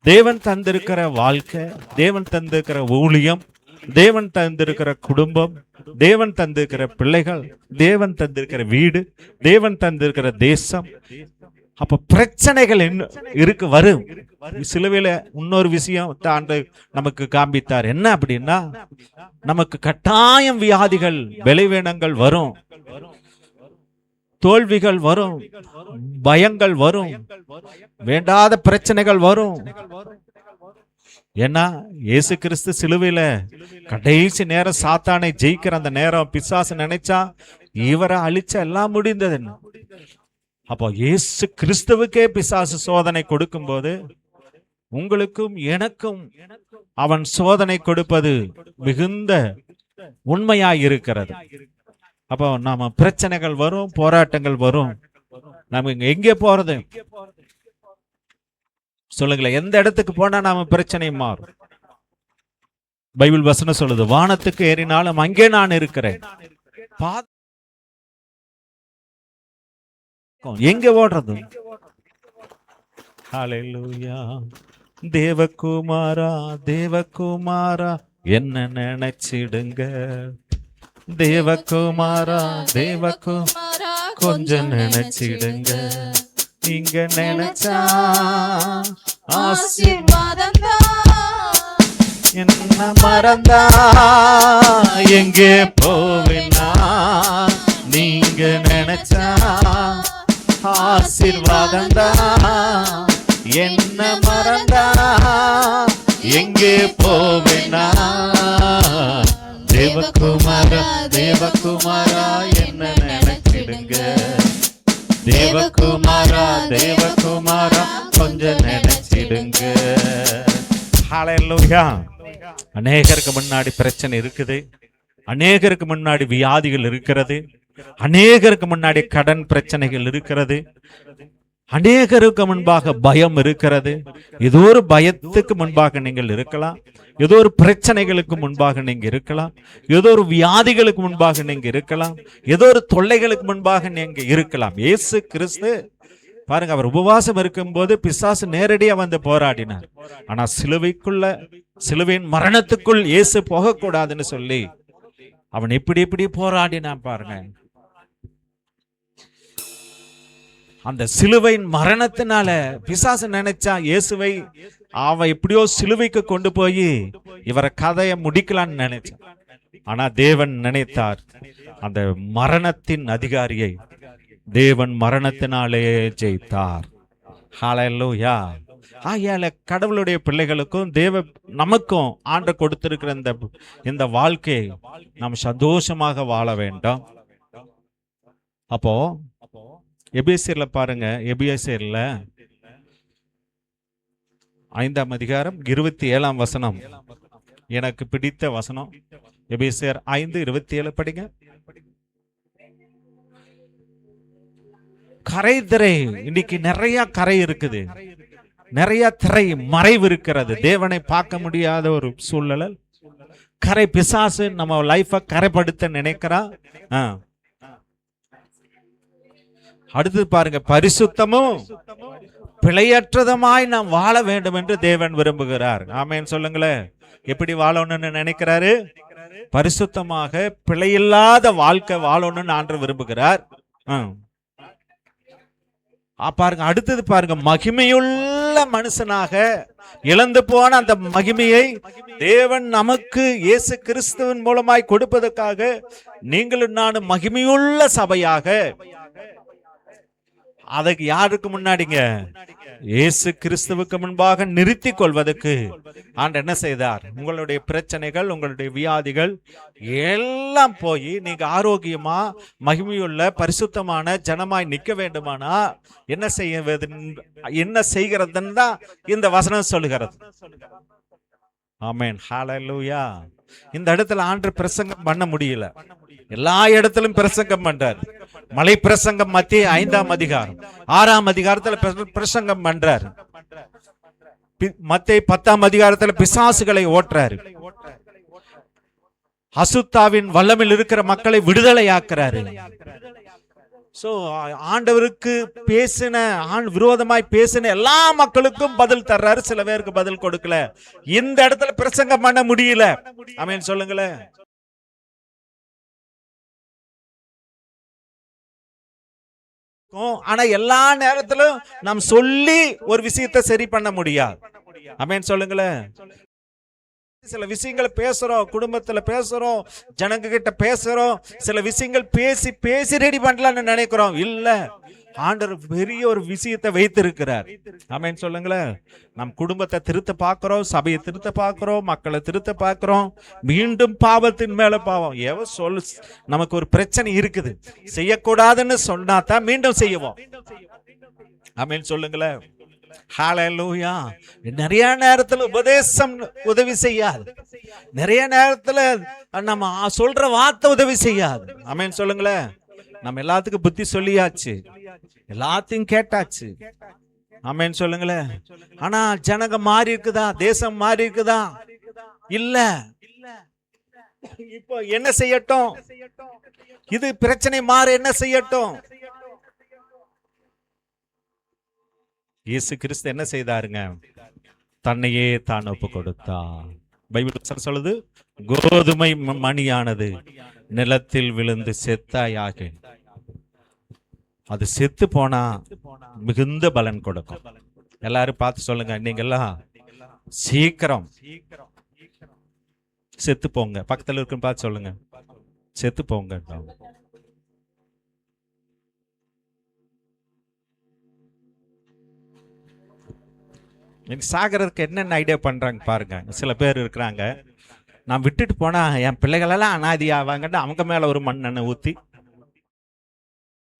தேவன் தந்திருக்கிற வாழ்க்கை, தேவன் தந்திருக்கிற ஊழியம், தேவன் தந்திருக்கிற குடும்பம், தேவன் தந்திருக்கிற பிள்ளைகள், தேவன் தந்திருக்கிற வீடு, தேவன் தந்திருக்கிற தேசம். அப்ப பிரச்சனைகள் இருக்கு, வரும். சிலுவையில இன்னொரு விஷயம் ஆண்டு நமக்கு காண்பித்தார். என்ன அப்படின்னா, நமக்கு கட்டாயம் வியாதிகள், பலவீனங்கள் வரும், தோல்விகள் வரும், பயங்கள் வரும், வேண்டாத பிரச்சனைகள் வரும். ஏன்னா இயேசு கிறிஸ்து சிலுவையில கடைசி நேரம் சாத்தானை ஜெயிக்கிற அந்த நேரம், பிசாசு நினைச்சா இவரை அழிச்ச எல்லாம் முடிந்தது. அப்போ இயேசு கிறிஸ்துவுக்கே பிசாசு சோதனை கொடுக்கும் போது உங்களுக்கும் எனக்கும் அவன் சோதனை கொடுப்பது மிகுந்த உண்மையாய் இருக்கிறது. அப்போ நாம பிரச்சனைகள் வரும், போராட்டங்கள் வரும். நாம எங்கே போறது? சொல்லுங்களேன். எந்த இடத்துக்கு போனா நாம பிரச்சனை மாறும்? பைபிள் வசனம் சொல்லுது, வானத்துக்கு ஏறினாலும் அங்கே நான் இருக்கிறேன். எங்க ஓடுறது? ஹல்லேலூயா. தேவகுமாரா, தேவகுமாரா என்ன நினைச்சிடுங்க. தேவகுமாரா, தேவகுமாரா கொஞ்சம் நினைச்சிடுங்க. நீங்க நினைச்சா ஆசீர்வாதம் என்ன மறந்தா எங்கே போவினா. நீங்க நினைச்சா ஆசீர்வாதம் என்ன மறந்தா எங்கே போவினா. தேவகுமாரா, தேவகுமாரா என்ன நினைச்சிடுங்க. தேவகுமாரா, தேவகுமாரா கொஞ்சம் நினைச்சிடுங்க. ஹல்லேலூயா. அநேகருக்கு முன்னாடி பிரச்சனை இருக்குது, அநேகருக்கு முன்னாடி வியாதிகள் இருக்கிறது, அநேகருக்கு முன்னாடி கடன் பிரச்சனைகள் இருக்கிறது, அநேகருக்கு முன்பாக பயம் இருக்கிறது. ஏதோ ஒரு பயத்துக்கு முன்பாக நீங்கள் இருக்கலாம், ஏதோ ஒரு பிரச்சனைகளுக்கு முன்பாக நீங்க இருக்கலாம், ஏதோ ஒரு வியாதிகளுக்கு முன்பாக நீங்க இருக்கலாம், ஏதோ ஒரு தொல்லைகளுக்கு முன்பாக நீங்க இருக்கலாம். இயேசு கிறிஸ்து பாருங்க, அவர் உபவாசம் இருக்கும்போது பிசாசு நேரடியா வந்து போராடினார். ஆனா சிலுவையின் மரணத்துக்குள் இயேசு போகக்கூடாதுன்னு சொல்லி அவன் இப்படி போராடினான் பாருங்க. அந்த சிலுவையின் மரணத்தினால பிசாசு நினைச்சா இயேசுவை அவன் எப்படியோ சிலுவைக்கு கொண்டு போய் இவரை கதையை முடிக்கலான்னு நினைச்சான். ஆனா தேவன் நினைத்தார், அந்த மரணத்தின் அதிகாரியை தேவன் மரணத்தினாலே ஜெயித்தார். ஹல்லேலூயா. ஆகையால கடவுளுடைய பிள்ளைகளுக்கும் நமக்கும் ஆண்டு கொடுத்திருக்கிற இந்த வாழ்க்கையை நாம் சந்தோஷமாக வாழ வேண்டும். அப்போ எபேசியர்ல பாருங்க, எபேசியர்ல 5ஆம் அதிகாரம் 27ஆம் வசனம் எனக்கு பிடித்த வசனம். எபேசியர் 5:27 படிங்க. கரை திரை, இன்னைக்கு நிறைய கரை இருக்குது, நிறைய திரை மறைவு இருக்கிறது, தேவனை பார்க்க முடியாத ஒரு சூழ்நிலை. கரை பிசாசு நம்ம லைஃபை கரைப்படுத்த நினைக்கிறான். அடுத்து பாருங்க, பரிசுத்தமும் பிழையற்றதுமாய் நாம் வாழ வேண்டும் என்று தேவன் விரும்புகிறார். ஆமென் சொல்லுங்களேன். எப்படி வாழணும்னு நினைக்கிறாரு? பரிசுத்தமாக பிழையில்லாத வாழ்க்கை வாழணும்னு ஆண்டவர் விரும்புகிறார். பாருங்க, அடுத்தது பாருங்க, மகிமையுள்ள மனுஷனாக இழந்து போன அந்த மகிமையை தேவன் நமக்கு இயேசு கிறிஸ்துவின் மூலமாய் கொடுப்பதற்காக நீங்களும் நானும் மகிமையுள்ள சபையாக, அதுக்கு யாருக்கு முன்னாடிங்க? இயேசு கிறிஸ்துவுக்கு முன்பாக நிறுத்தி கொள்வதற்கு ஆண்டவர் என்ன செய்தார்? உங்களுடைய பிரச்சனைகள், உங்களுடைய வியாதிகள் எல்லாம் போய் நீங்க ஆரோக்கியமா மகிமையுள்ள பரிசுத்தமான ஜனமாய் நிற்க வேண்டுமானா என்ன செய்கிறதுன்னு தான் இந்த வசனம் சொல்லுகிறது. ஆமென். ஹல்லேலூயா. இந்த இடத்துல ஆண்டவர் பிரசங்கம் பண்ண முடியல, எல்லா இடத்திலும் பிரசங்கம் பண்றார். மலை பிரசங்கம் மத்திய 5ஆம் அதிகாரம் 6ஆம் அதிகாரத்துல பிரசங்கம் பண்றார். மத்திய 10ஆம் அதிகாரத்துல பிசாசுகளை ஓட்டுறாரு. அசுத்தாவின் வல்லமில் இருக்கிற மக்களை விடுதலையாக்குறாரு. சோ ஆண்டவருக்கு விரோதமாய் பேசின எல்லா மக்களுக்கும் பதில் தர்றாரு. சில பேருக்கு பதில் கொடுக்கல. இந்த இடத்துல பிரசங்கம் பண்ண முடியல. ஆமென் சொல்லுங்களேன். ஆனா எல்லா நேரத்திலும் நாம் சொல்லி ஒரு விஷயத்தை சரி பண்ண முடியாது. ஆமென் சொல்லுங்களேன். சில விஷயங்களை பேசுறோம், குடும்பத்துல பேசுறோம், ஜனங்க கிட்ட பேசுறோம், சில விஷயங்கள் பேசி ரெடி பண்ணலாம்னு நினைக்கிறோம். இல்ல, ஆண்டவர் பெரிய ஒரு விஷயத்தை வைத்திருக்கிறார். ஆமென் சொல்லுங்களேன். நம் குடும்பத்தை திருத்த பார்க்கிறோம், சபையை திருத்த பார்க்கிறோம், மக்களை திருத்த பார்க்கிறோம், மீண்டும் பாவத்தின் மேல பாவம். நமக்கு ஒரு பிரச்சனை இருக்குது, செய்யக்கூடாதுன்னு சொன்னா தான் மீண்டும் செய்வோம். ஆமென் சொல்லுங்களேன். ஹல்லேலூயா. நிறைய நேரத்துல உபதேசம் உதவி செய்யாது, நிறைய நேரத்துல நம்ம சொல்ற வார்த்தை உதவி செய்யாது. ஆமென் சொல்லுங்களேன். நம்ம எல்லாத்துக்கும் புத்தி சொல்லியாச்சு, எல்லாத்தையும் கேட்டாச்சு. ஆமென் சொல்லுங்களேன். ஆனா ஜனங்க மாறி இருக்குதா? தேசம் மாறி இருக்குதா? இல்ல. இப்போ என்ன செய்யட்டும்? இது பிரச்சனை மாற என்ன செய்யட்டும்? இயேசு கிறிஸ்து என்ன செய்தாருங்க? தன்னையே தான் ஒப்பு கொடுத்தார். பைபிள் சொல்லுது, கோதுமை மணியானது நிலத்தில் விழுந்து செத்தாயாக, அது செத்து போனா மிகுந்த பலன் கொடுக்கும். எல்லாரும் பார்த்து சொல்லுங்க, நீங்க எல்லாம் சீக்கிரம் செத்து போங்க. பக்கத்துல இருக்குன்னு பார்த்து சொல்லுங்க, செத்து போங்க. சாகிறதுக்கு என்னென்ன ஐடியா பண்றாங்க பாருங்க. சில பேர் இருக்கிறாங்க, நான் விட்டுட்டு போனா என் பிள்ளைகளெல்லாம் அனாதி ஆவாங்கன்னு அவங்க மேல ஒரு மண்ணெண்ணெய் ஊத்தி,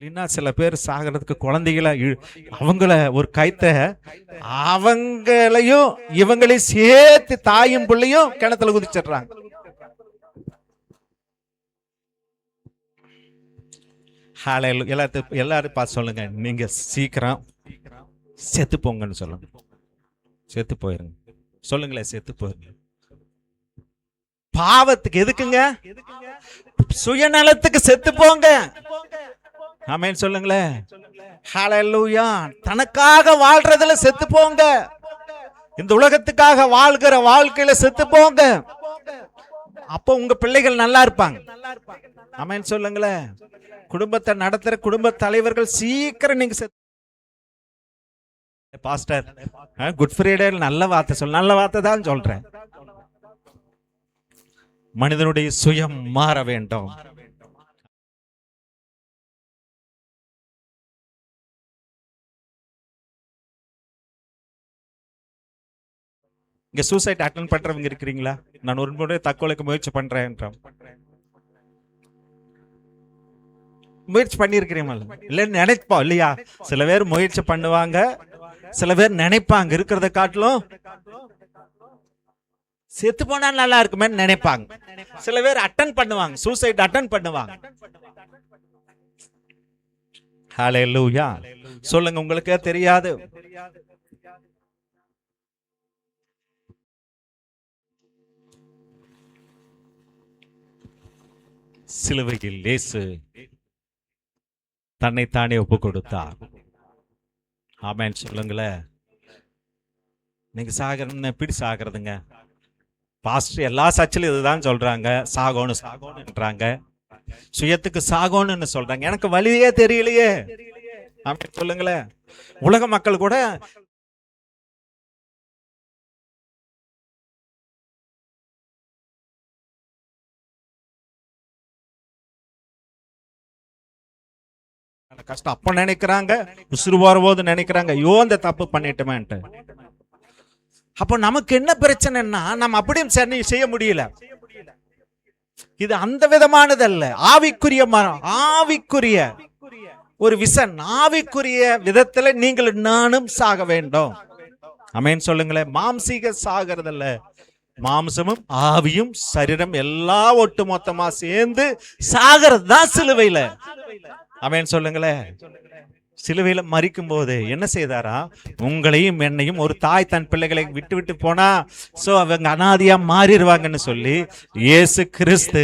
இல்லைன்னா சில பேர் சாகிறதுக்கு குழந்தைகளை அவங்கள ஒரு கைத்த அவங்களையும் இவங்களையும் சேர்த்து தாயும் பிள்ளையும் கிணத்துல குதிச்சிடுறாங்க. எல்லாரும் பார்த்து சொல்லுங்க, நீங்க சீக்கிரம் செத்து போங்கன்னு சொல்லுங்க. செத்து போயிருங்க. சொல்லுங்களேன், செத்து போயிருங்க. பாவத்துக்கு எதுக்குங்க? சுயநலத்துக்கு செத்து போங்க. ஆமென் சொல்லுங்களேன். ஹalleluya. தனக்காக வாழ்றதுல செத்து போங்க. இந்த உலகத்துக்காக வாழ்கிற வாழ்க்கையில செத்து போங்க. அப்போ உங்க பிள்ளைகள் நல்லா இருப்பாங்க. ஆமென் சொல்லுங்களேன். குடும்பத்தை நடத்துற குடும்ப தலைவர்கள் சீக்கிரம் நீங்க பாஸ்டர் குட் ஃப்ரைடே நல்ல வார்த்தை சொல்ல, நல்ல வார்த்தை தான் சொல்றேன். மனிதனுடைய சுயம் மாற வேண்டும். இங்க சூசைட் அட்டன் பண்றவங்க இருக்கிறீங்களா? நான் ஒரு முறை தற்கொலைக்கு முயற்சி பண்றேன். முயற்சி பண்ணிருக்கிறீங்களா? இல்ல நினைப்போம் இல்லையா? சில பேர் முயற்சி பண்ணுவாங்க, சில பேர் நினைப்பாங்க இருக்கிறத காட்டிலும் செத்து போனா நல்லா இருக்குமே நினைப்பாங்க. சில பேர் அட்டன் பண்ணுவாங்க, சூசைட் அட்டன் பண்ணுவாங்க. ஹalleluya. சொல்லுங்க, உங்களுக்கே தெரியாது. சிலுவையில் இயேசு தன்னைத்தானே ஒப்பு கொடுத்தார். ஆமென் சொல்லுங்களேன். நீங்க சாகரன்னு எப்படி சாகிறதுங்க? பாஸ்டர் எல்லா சர்ச்சிலும் இதுதான் சொல்றாங்க, சாகோன்னுன்றாங்க, சுயத்துக்கு சாகோன்னு சொல்றாங்க. எனக்கு வழியே தெரியலையே. ஆமென் சொல்லுங்களேன். உலக மக்கள் கூட கஷ்டம் அப்ப நினைக்கிறாங்க, உசுறு போற போது நினைக்கிறாங்க, ஐயோ அந்த தப்பு பண்ணிட்டோமேன்ட்டு. அப்ப நமக்கு என்ன பிரச்சனைன்னா, நம்ம அப்படியும் செய்ய முடியல. இது அந்த விதமானது அல்ல. ஆவிக்குரிய மரம், ஆவிக்குரிய ஒரு விசன், ஆவிக்குரிய விதத்துல நீங்கள் நானும் சாக வேண்டும். ஆமென் சொல்லுங்களேன். மாம்சீக சாகிறதல்ல, மாம்சமும் ஆவியும் சரீரம் எல்லாம் ஒட்டு மொத்தமா சேர்ந்து சாகிறது தான் சிலுவையில. ஆமென் சொல்லுங்களேன். சிலுவையில மரிக்கும் போது என்ன செய்தாரா? உங்களையும் என்னையும், ஒரு தாய் தன் பிள்ளைகளை விட்டு விட்டு போனா சோ அவங்க அனாதையா மாறிடுவாங்கன்னு சொல்லி இயேசு கிறிஸ்து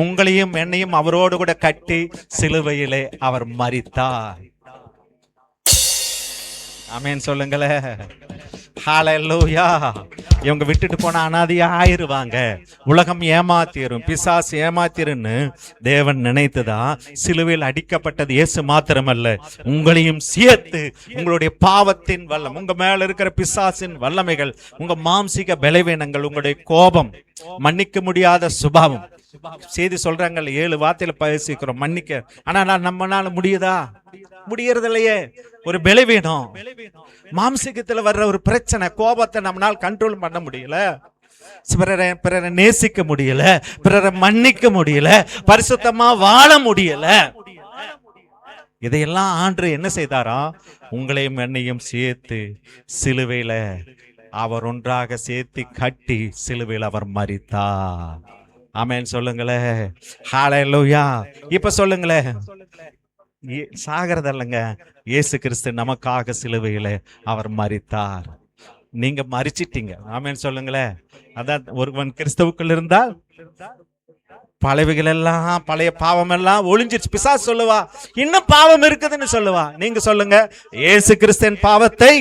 உங்களையும் என்னையும் அவரோடு கூட கட்டி சிலுவையிலே அவர் மரித்தார். ஆமென் சொல்லுங்களேன். ஹalleluya. இவங்க விட்டுட்டு போனா அனாதையா ஆயிருவாங்க, உலகம் ஏமாத்திரும், பிசாசு ஏமாத்திருன்னு தேவன் நினைத்துதான் சிலுவையில் அடிக்கப்பட்டது. இயேசு மாத்திரமல்ல, உங்களையும் சேர்த்து உங்களுடைய பாவத்தின் வல்லம், உங்க மேல இருக்கிற பிசாசின் வல்லமைகள், உங்க மாம்சிக பலவீனங்கள், உங்களுடைய கோபம், மன்னிக்க முடியாத சுபாவம். செய்தி சொல்றாங்க 7 வார்த்தையில பேசிக்கிறோம் மன்னிக்க. ஆனா நம்மனால முடியுதா? முடியறது இல்லையே. ஒரு பலவீனம், மாம்சிகத்துல வர்ற ஒரு பிரச்சனை, கோபத்தை நம்மளால் கண்ட்ரோல் பண்ண முடியல, பிறரை நேசிக்க முடியல, பிறரை மன்னிக்க முடியல, பரிசுத்தமா வாழ முடியல. இதையெல்லாம் ஆண்டு என்ன செய்தாரா? உங்களையும் என்னையும் சேர்த்து சிலுவையில அவர் ஒன்றாக சேர்த்து கட்டி சிலுவையில் அவர் மரித்தார். ஆமென் சொல்லுங்களேன். ஹalleluya. இப்ப சொல்லுங்களேன், சாகிறதல்லங்க, இயேசு கிறிஸ்து நமக்காக சிலுவையிலே அவர் மரித்தார். நீங்க மரிச்சிட்டீங்க. ஆமென் சொல்லுங்களேன். அதான் ஒருவன் கிறிஸ்துவுக்குள் இருந்தால் பழையவைகள் எல்லாம், பழைய பாவம் எல்லாம் ஒளிஞ்சிருச்சு. பிசாசு சொல்லுவா இன்னும் பாவம் இருக்குதுன்னு சொல்லுவா. நீங்க சொல்லுங்க, இயேசு கிறிஸ்துவின் பாவத்தை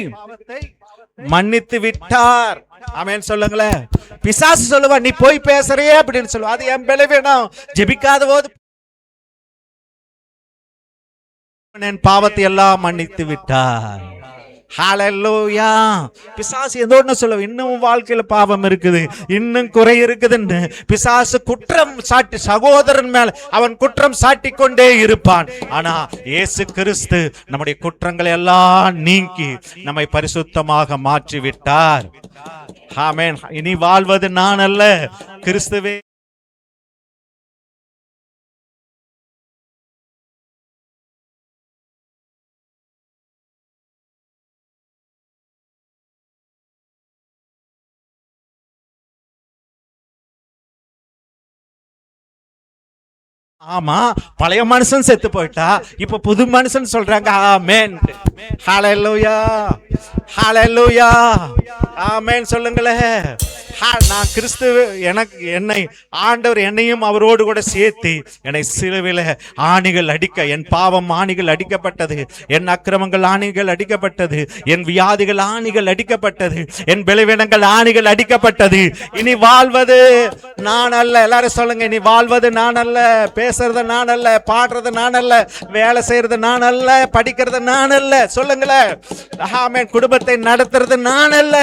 மன்னித்து விட்டார். ஆமென் சொல்லுங்களேன். பிசாசு சொல்லுவா நீ போய் பேசுறியே அப்படின்னு சொல்லுவா. அது என் பலவீனம். ஜெபிக்காத போது என் பாவத்தை எல்லாம் மன்னித்து விட்டார். ஹalleluya. பிசாசு ஏதோ ஒன்று சொல்லுவா, இன்னும் வாழ்க்கையில பாவம் இருக்குது, இன்னும் குறை இருக்குதுன்னு பிசாசு குற்றம் சாட்டி சகோதரன் மேல அவன் குற்றம் சாட்டி கொண்டே இருப்பான். ஆனா இயேசு கிறிஸ்து நம்முடைய குற்றங்களை எல்லாம் நீக்கி நம்மை பரிசுத்தமாக மாற்றி விட்டார். ஆமென். இனி வாழ்வது நான் அல்ல, கிறிஸ்துவே ஆமா, பழைய மனுஷன் செத்து போயிட்டா, இப்ப புது மனுஷன் சொல்றாங்க. ஆமென். ஹalleluya. ஹalleluya. ஆமென் சொல்லுங்களேன். நான் கிறிஸ்துவ என்னை ஆண்டவர் என்னையும் அவரோடு கூட சேர்த்து என்னை சிலுவையில ஆணிகள் அடிக்க, என் பாவம் ஆணிகள் அடிக்கப்பட்டது, என் அக்கிரமங்கள் ஆணிகள் அடிக்கப்பட்டது, என் வியாதிகள் ஆணிகள் அடிக்கப்பட்டது, என் பலவீனங்கள் ஆணிகள் அடிக்கப்பட்டது. இனி வாழ்வது நான் அல்ல. எல்லாரும் சொல்லுங்க, இனி வாழ்வது நான் அல்ல, பேசுறது நான் அல்ல, பாடுறது நான் அல்ல, வேலை செய்யறது நான் அல்ல, படிக்கிறது நான் அல்ல. சொல்லுங்களேன். ஆமென். குடும்பத்தை நடத்துறது நான் அல்ல.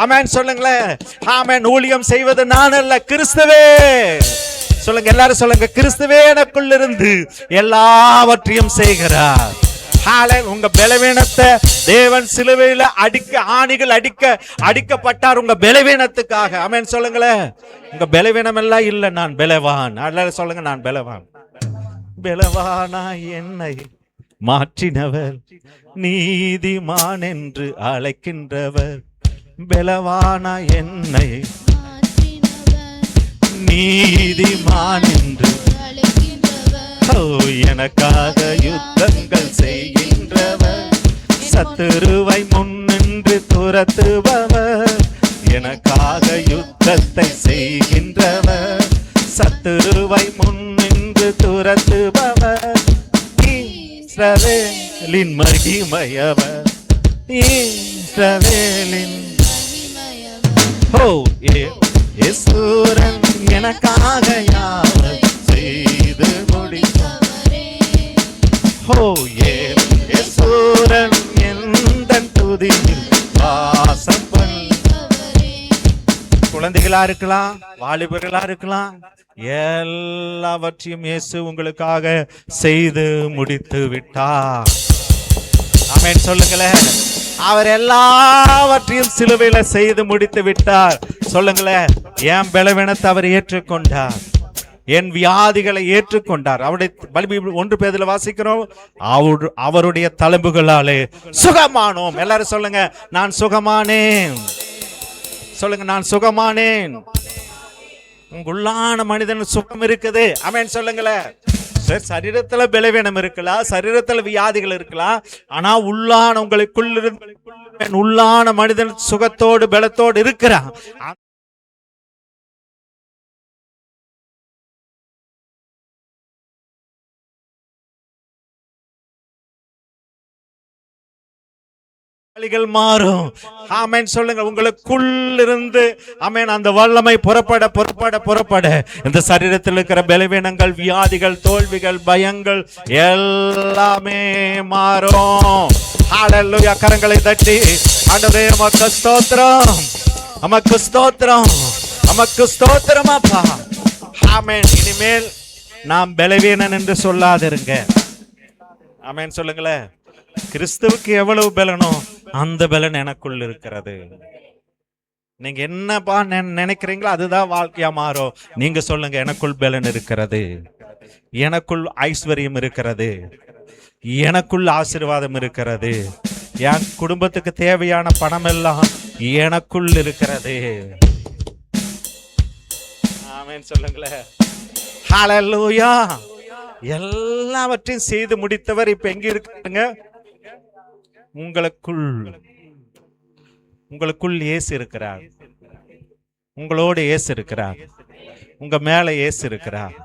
ஆமென் சொல்லுங்களேன். ஆமென். ஊழியம் செய்வது நான் அல்ல, கிறிஸ்துவே. சொல்லுங்க, எல்லாரும் சொல்லுங்க, கிறிஸ்துவே எனக்குள் இருந்து எல்லாவற்றையும் செய்கிறார். உங்க பலவீனத்தை தேவன் சிலுவையில ஆணிகள் அடிக்கப்பட்டார் உங்க பலவீனத்துக்காக. ஆமென் சொல்லுங்களேன். உங்க பலவீனம் எல்லாம் இல்ல, நான் பலவான். எல்லாரும் சொல்லுங்க, நான் பலவான். பலவானா என்னை மாற்றினவர், நீதிமான் என்று அழைக்கின்றவர். பலவானா என்னை நீதிமான் என்று எனக்காக யுத்தங்கள் செய்கின்றவர், சத்துருவை முன்னின்று துரத்துபவர். எனக்காக யுத்தத்தை செய்கின்றவர், சத்துருவை முன்னின்று துரத்துபவர். இஸ்ரவேலின் மகிமையவர், இஸ்ரவேலின் யேசுரன் எனக்காக யாவர் செய்து முடித்தவரே. யேசுரன் எந்தன் துதியில் வாசம் பண்ணுபவரே. குழந்தைகளா இருக்கலாம், வாலிபர்களா இருக்கலாம், எல்லாவற்றையும் இயேசு உங்களுக்காக செய்து முடித்து விட்டார். ஆமென் சொல்லுங்களேன். அவர் எல்லாவற்றையும் சிலுவையில செய்து முடித்து விட்டார். சொல்லுங்களேன். என் பலவீனத்தை அவர் ஏற்றுக்கொண்டார், என் வியாதிகளை ஏற்றுக்கொண்டார். அவருடைய 1 பேதுல வாசிக்கிறோம், அவருடைய தழும்புகளாலே சுகமானோம். எல்லாரும் சொல்லுங்க, நான் சுகமானேன். சொல்லுங்க, நான் சுகமானேன். உங்களுள்ளான மனிதன் சுகம் இருக்குது. ஆமென் சொல்லுங்களேன். சரீரத்துல பலவீனம் இருக்கலாம், சரீரத்துல வியாதிகள் இருக்கலாம், ஆனா உள்ளான உங்களுக்குள் உள்ளான மனிதன் சுகத்தோடு பலத்தோடு இருக்கிறான். மாறும். ஆமென் சொல்லுங்க. உங்களுக்குள் இருந்து ஆமென் அந்த வல்லமை புறப்பட புறப்பட புறப்பட இந்த சரீரத்தில் இருக்கிற பலவீனங்கள், வியாதிகள், தோல்விகள், பயங்கள் எல்லாமே மாறும். ஹalleluya. கரங்களை தட்டி ஆண்டவரே உமக்கு ஸ்தோத்திரம், உமக்கு ஸ்தோத்திரம், உமக்கு ஸ்தோத்திரம் அப்பா. ஆமென். இனிமேல் நாம் பலவீனன் என்று சொல்லாதிருங்க. ஆமென் சொல்லுங்களேன். கிறிஸ்துவுக்கு எவ்வளவு பலனோ அந்த பலன் எனக்குள் இருக்கிறது. நீங்க என்னப்பா நினைக்கிறீங்களோ அதுதான் வாழ்க்கையா மாறும். நீங்க சொல்லுங்க, எனக்குள் பலன் இருக்கிறது, எனக்குள் ஐஸ்வர்யம் இருக்கிறது, எனக்குள் ஆசீர்வாதம் இருக்கிறது, என் குடும்பத்துக்கு தேவையான பணம் எல்லாம் எனக்குள் இருக்கிறது. ஆமென் சொல்லுங்களேன். ஹalleluya. எல்லாவற்றையும் செய்து முடித்தவர் இப்ப எங்க இருக்காங்க? உங்களுக்குள் இயேசு இருக்கிறார், உங்களோடு இயேசு இருக்கிறார், உங்க மேல இயேசு இருக்கிறார்,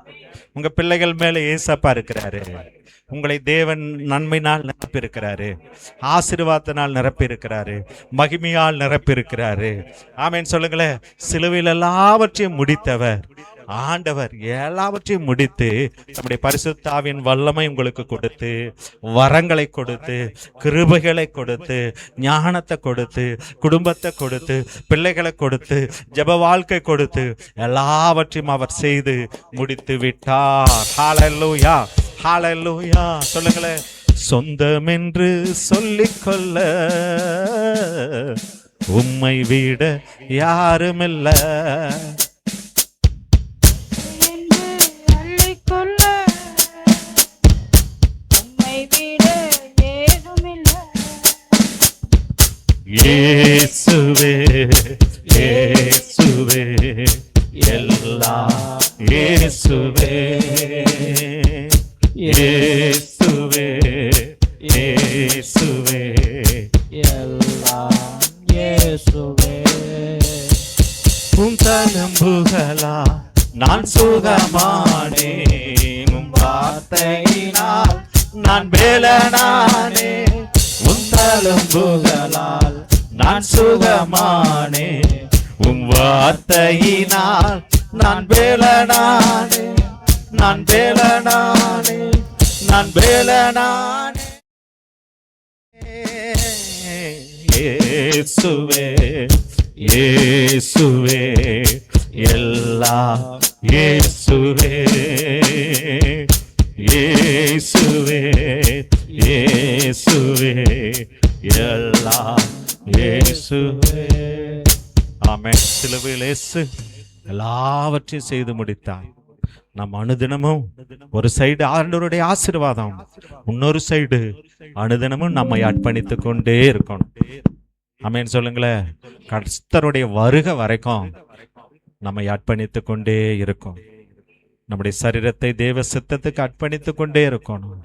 உங்க பிள்ளைகள் மேல இயேசப்பா இருக்கிறாரு. உங்களை தேவன் நன்மையினால் நிரப்பி இருக்கிறாரு, ஆசீர்வாதத்தினால் நிரப்பி இருக்கிறாரு, மகிமையால் நிரப்பி இருக்கிறாரு. ஆமென் சொல்லுங்களேன். சிலுவையில் எல்லாவற்றையும் முடித்தவர் ஆண்டவர் எல்லாவற்றையும் முடித்து நம்முடைய பரிசுத்த ஆவியின் வல்லமை உங்களுக்கு கொடுத்து, வரங்களை கொடுத்து, கிருபைகளை கொடுத்து, ஞானத்தை கொடுத்து, குடும்பத்தை கொடுத்து, பிள்ளைகளை கொடுத்து, ஜெப வாழ்க்கை கொடுத்து, எல்லாவற்றையும் அவர் செய்து முடித்து விட்டார். ஹalleluya, ஹalleluya. சொல்லுங்களேன். சொந்தம் என்று சொல்லிக்கொள்ள உம்மை விட யாருமில்ல, இயேசுவே இயேசுவே எல்லாம் இயேசுவே இயேசுவே இயேசுவே எல்லாம் இயேசுவே. தழும்புகளால் நான் சுகமானேன். உம் வார்த்தையினால் நான் வேலனானே. உம் தழும்புகளால் நான் சுகமானேன். உம் வார்த்தையினால் நான் வேலனானே. நான் வேலனானே. நான் வேலனானே. இயேசுவே இயேசுவே எல்லாம் இயேசுவே இயேசுவே இயேசுவே எல்லாம் இயேசுவே. ஆமென். சிலுவையில் இயேசு எல்லாவற்றையும் செய்து முடித்தார். நம் அனுதினமும் ஒரு சைடு ஆண்டவருடைய ஆசீர்வாதம், இன்னொரு சைடு அனுதினமும் நம்மை அர்ப்பணித்துக் கொண்டே இருக்கணும். ஆமென் சொல்லுங்களேன். கர்த்தருடைய வருகை வரைக்கும் நம்மை அர்ப்பணித்துக் கொண்டே இருக்கும். நம்முடைய சரீரத்தை தேவ சித்தத்துக்கு அர்ப்பணித்துக் கொண்டே இருக்கணும்.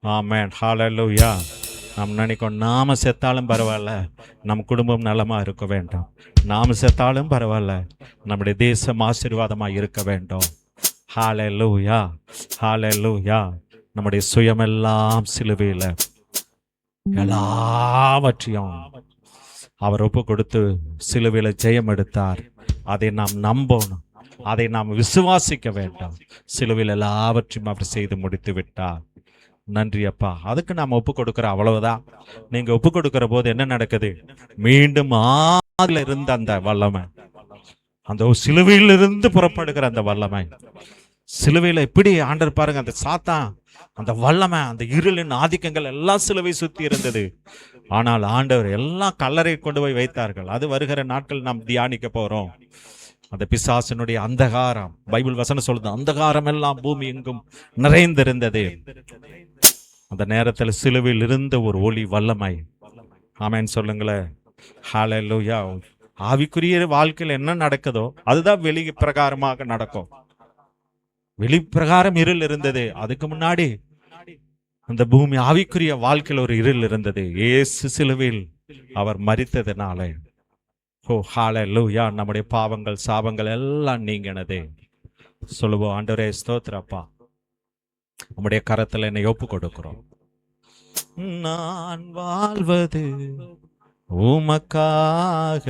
ஆமென். ஹல்லேலூயா. நாம் நினைக்கணும், நாம செத்தாலும் பரவாயில்ல, நம் குடும்பம் நலமா இருக்க வேண்டும். நாம செத்தாலும் பரவாயில்ல, நம்முடைய தேசம் ஆசீர்வாதமா இருக்க வேண்டும். ஹல்லேலூயா ஹல்லேலூயா. நம்முடைய சுயமெல்லாம் சிலுவையில எல்லாவற்றையும் அவர் ஒப்பு கொடுத்து சிலுவையில ஜெயம் எடுத்தார். அதை நாம் நம்பணும், அதை நாம் விசுவாசிக்க வேண்டும். சிலுவையில் எல்லாவற்றையும் அவர் செய்து முடித்து விட்டார். நன்றி அப்பா. அதுக்கு நாம் ஒப்பு கொடுக்கிற அவ்வளவுதான். நீங்க ஒப்பு கொடுக்கிற போது என்ன நடக்குது? மீண்டும் ஆதில இருந்த அந்த வல்லமை, அந்த சிலுவையிலிருந்து புறப்படுகிற அந்த வல்லமை, சிலுவையில எப்படி ஆண்டர் பாருங்க, அந்த சாத்தான், அந்த வல்லமை, அந்த இருளின் ஆதிக்கங்கள் எல்லாம் சிலுவை சுத்தி இருந்தது. ஆனால் ஆண்டவர் எல்லாம் கல்லறை கொண்டு போய் வைத்தார்கள். அது வருகிற நாட்கள் நாம் தியானிக்க போறோம். அந்த பிசாசினுடைய அந்தகாரம், பைபிள் வசனம் சொல்லுது, அந்தகாரம் எல்லாம் பூமி எங்கும் நிறைந்திருந்தது. அந்த நேரத்தில் சிலுவையில் இருந்த ஒரு ஒளி வல்லமை. ஆமென் சொல்லுங்களேன். ஹல்லேலூயா. ஆவிக்குரிய வாழ்க்கையில் என்ன நடக்குதோ அதுதான் வெளி பிரகாரமாக நடக்கும். வெளிப்பிரகாரம் இருள் இருந்தது. அதுக்கு முன்னாடி அந்த பூமி ஆவிக்குரிய வாழ்க்கையில் ஒரு இருள் இருந்தது. இயேசு சிலுவையில் அவர் மரித்ததினாலே, ஓ ஹல்லேலூயா, நம்முடைய பாவங்கள் சாபங்கள் எல்லாம் நீங்கினதே. சொல்லுவோம், ஆண்டவரே ஸ்தோத்திரப்பா, உம்முடைய கரத்தில் என்னை ஒப்பு கொடுக்கிறோம். நான் வாழ்வது உமக்காக,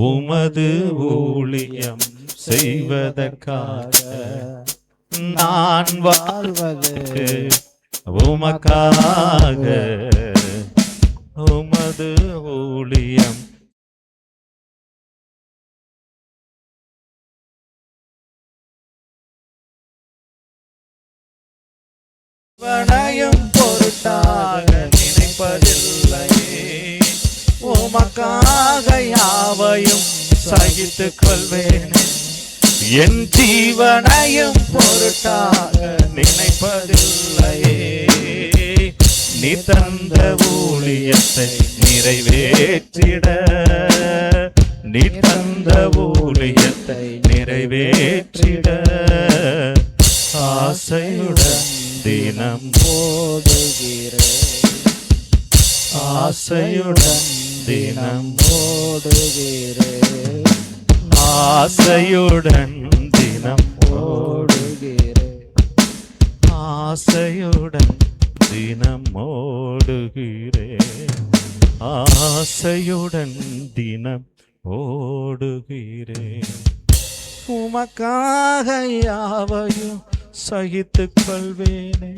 உமது ஊழியம் செய்வதற்காக. நான் வாழ்வது உமக்காக, உமது ஊழியம். பொருட்டாக நினைப்பதில்லையே, உமக்காக யாவையும் சகித்துக் கொள்வேன். என் ஜீவனையும் பொருட்டாக நினைப்பதில்லையே, நீ தந்த ஊழியத்தை நிறைவேற்றிட, நீ தந்த ஊழியத்தை நிறைவேற்றிட ஆசையுடன் தினம் ஓடுகிறேன், ஆசையுடன் தினம் ஓடுகிறேன், ஆசையுடன் தினம் ஓடுகிறேன், ஆசையுடன் தினம் ஓடுகிறேன், ஆசையுடன் தினம் ஓடுகிறேன். உமக்காக யாவையும் சகித்துக் கொள்வேனே,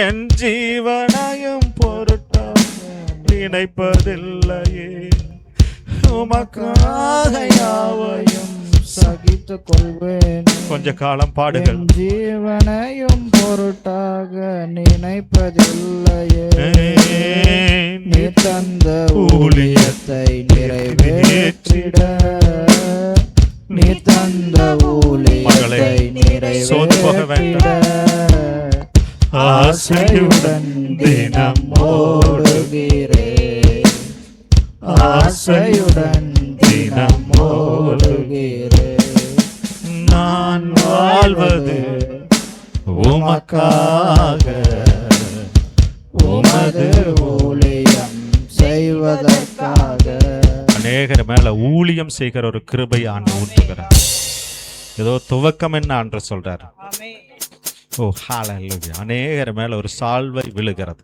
என் ஜீவனையும் பொருட்டாக நினைப்பதில்லையே, உமக்காக யாவையும் சகித்துக் கொள்வேன். கொஞ்ச காலம் பாடுகள். ஜீவனையும் பொருட்டாக நினைப்பதில்லையே, நீ தந்த ஊழியத்தை நிறைவேற்றிட, நீ தந்த ஊழியத்தை நிறைவேற்றிட ஆசையுடன் தினம் ஓடுகிறேன், ஆசையுடன் தினம் ஓடுகிறேன். நான் வாழ்வது உமக்காக, உமது ஊழியம் செய்வதற்காக. அநேகர் மேல ஊழியம் செய்கிற ஒரு கிருபை ஆண்டு ஊற்றுகிறார். ஏதோ துவக்கம் என்ன ஆண்டு சொல்றார். ஓ ஹalleluya. அநேகர் மேல ஒரு சால்வை விழுகிறது.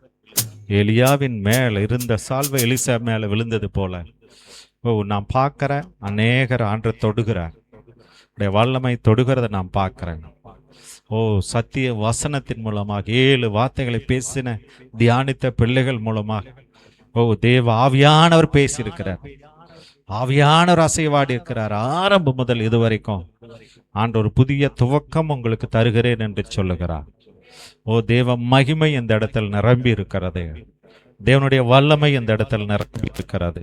எலியாவின் மேல இருந்த சால்வை எலிசா மேல விழுந்தது போல நான் பார்க்கிறேன். அநேகர் ஆண்டு தொடுகிறார். வல்லமை தொடுகிறத நான் பார்க்கிறேன். சத்திய வசனத்தின் மூலமாக 7 வார்த்தைகளை பேசின தியானித்த பிள்ளைகள் மூலமாக தேவ ஆவியானவர் பேசியிருக்கிறார். ஆவியானவர் அசைவாடி இருக்கிறார். ஆரம்பம் முதல் இதுவரைக்கும் ஆண்டு ஒரு புதிய துவக்கம் உங்களுக்கு தருகிறேன் என்று சொல்லுகிறார். தேவ மகிமை இந்த இடத்தில் நிரம்பி இருக்கிறது. தேவனுடைய வல்லமை இந்த இடத்தில் நிரம்பி இருக்கிறது.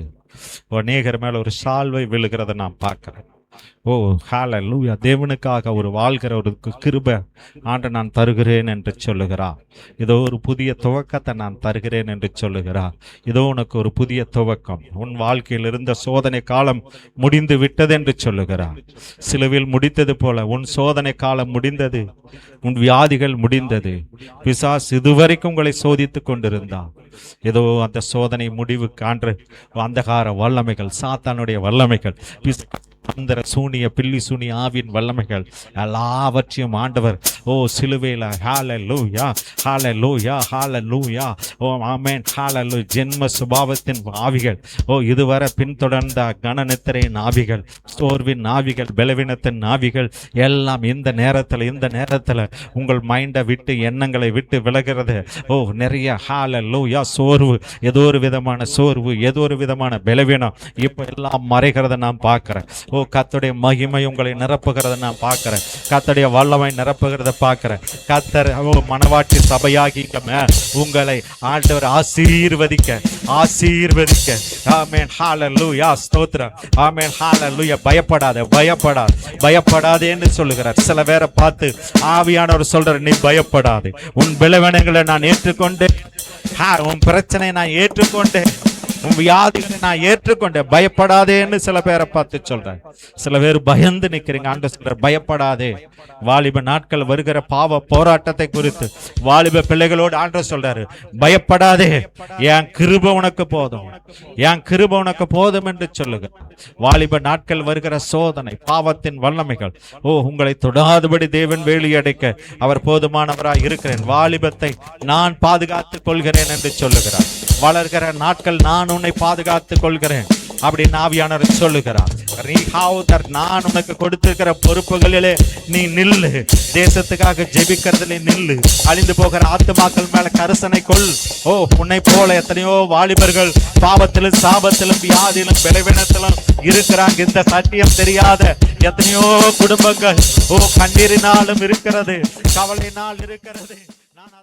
அநேகர் மேல ஒரு சால்வை விழுகிறத நான் பார்க்கிறேன். ஹalleluya. தேவனுக்காக ஒரு வாழ்கிற ஒரு கிருபை ஆண்டு நான் தருகிறேன் என்று சொல்லுகிறார். இதோ ஒரு புதிய துவக்கத்தை நான் தருகிறேன் என்று சொல்லுகிறார். இதோ உனக்கு ஒரு புதிய துவக்கம். உன் வாழ்க்கையில் இருந்த சோதனை காலம் முடிந்து விட்டது என்று சொல்லுகிறார். சிலுவையில் முடித்தது போல உன் சோதனை காலம் முடிந்தது. உன் வியாதிகள் முடிந்தது. பிசாசு இதுவரைக்கும் உங்களை சோதித்து கொண்டிருந்தார். ஏதோ அந்த சோதனை முடிவு காண்று அந்தகார வல்லமைகள், சாத்தானுடைய வல்லமைகள், அந்த சூனிய பில்லி சூனிய ஆவியின் வல்லமைகள் எல்லாவற்றையும் ஆண்டவர் சிலுவையில் ஹalleluya ஹalleluya ஹalleluya ஆமென் ஹalleluya. ஜென்ம சுபாவத்தின் ஆவிகள் இதுவரை பின்தொடர்ந்த கனநித்திரையின் ஆவிகள், சோர்வின் ஆவிகள், பலவீனத்தின் ஆவிகள் எல்லாம் இந்த நேரத்தில் உங்கள் மைண்டை விட்டு எண்ணங்களை விட்டு விலகிறது. நிறைய ஹalleluya சோர்வு, ஏதோ ஒரு விதமான சோர்வு, ஏதோ ஒரு விதமான பலவீனம் இப்போ எல்லாம் மறைகிறத நான் பார்க்கிறேன். கர்த்தருடைய மகிமை உங்களை நிரப்புகிறத நான் பார்க்கிறேன். கர்த்தருடைய வல்லமை நிரப்புகிறத பார்க்கிறேன். கர்த்தர் மனவாட்டி சபையாகி உங்களை ஆண்டவர் ஆசீர்வதிக்க. ஆமென் ஹalleluya ஸ்தோத்திரம். ஆமென் ஹalleluya. பயப்படாதேன்னு சொல்லுகிறார். சில பேரை பார்த்து ஆவியானவர் சொல்றார், நீ பயப்படாதே, உன் பலவீனங்களை நான் ஏற்றுக்கொண்டேன், உன் பிரச்சனை நான் ஏற்றுக்கொண்டேன், உன் வியாதிகளை நான் ஏற்றுக்கொண்டேன், பயப்படாதேன்னு சில பேரை பார்த்து சொல்றேன். சில பேர் பயந்து நிக்கிறீங்க. ஆண்டவர் சொல்றார், பயப்படாதே. வாலிப நாட்கள் வருகிற பாவ போராட்டத்தை குறித்து வாலிப பிள்ளைகளோடு ஆண்டவர் சொல்றாரு, பயப்படாதே, என் கிருபை உனக்கு போதும், என் கிருபை உனக்கு போதும் என்று சொல்லுங்க. வாலிப நாட்கள் வருகிற சோதனை, பாவத்தின் வல்லமைகள் உங்களை தொடாதபடி தேவன் வேலியடைக்க அவர் போதுமானவராய் இருக்கிறேன். வாலிபத்தை நான் பாதுகாத்துக் கொள்கிறேன் என்று சொல்லுகிறார். வளர்கிற நாட்கள் நான் உன்னை பாதுகாத்துக் கொள்கிறேன் அப்படின்னு ஆவியானவர் சொல்லுகிறார். நான் உனக்கு கொடுத்திருக்கிற பொறுப்புகளிலே நீ நில்லு. தேசத்துக்காக ஜெபிக்கிறதுல நில்லு. அழிந்து போகிற ஆத்துமாக்கள் மேல கரிசனை கொள். உன்னை போல எத்தனையோ வாலிபர்கள் பாவத்திலும் சாபத்திலும் வியாதியிலும் பலவீனத்திலும் இருக்கிறாங்க. இந்த சத்தியம் தெரியாத எத்தனையோ குடும்பங்கள் கண்ணீரினாலும் இருக்கிறது, கவலையினால் இருக்கிறது. நான்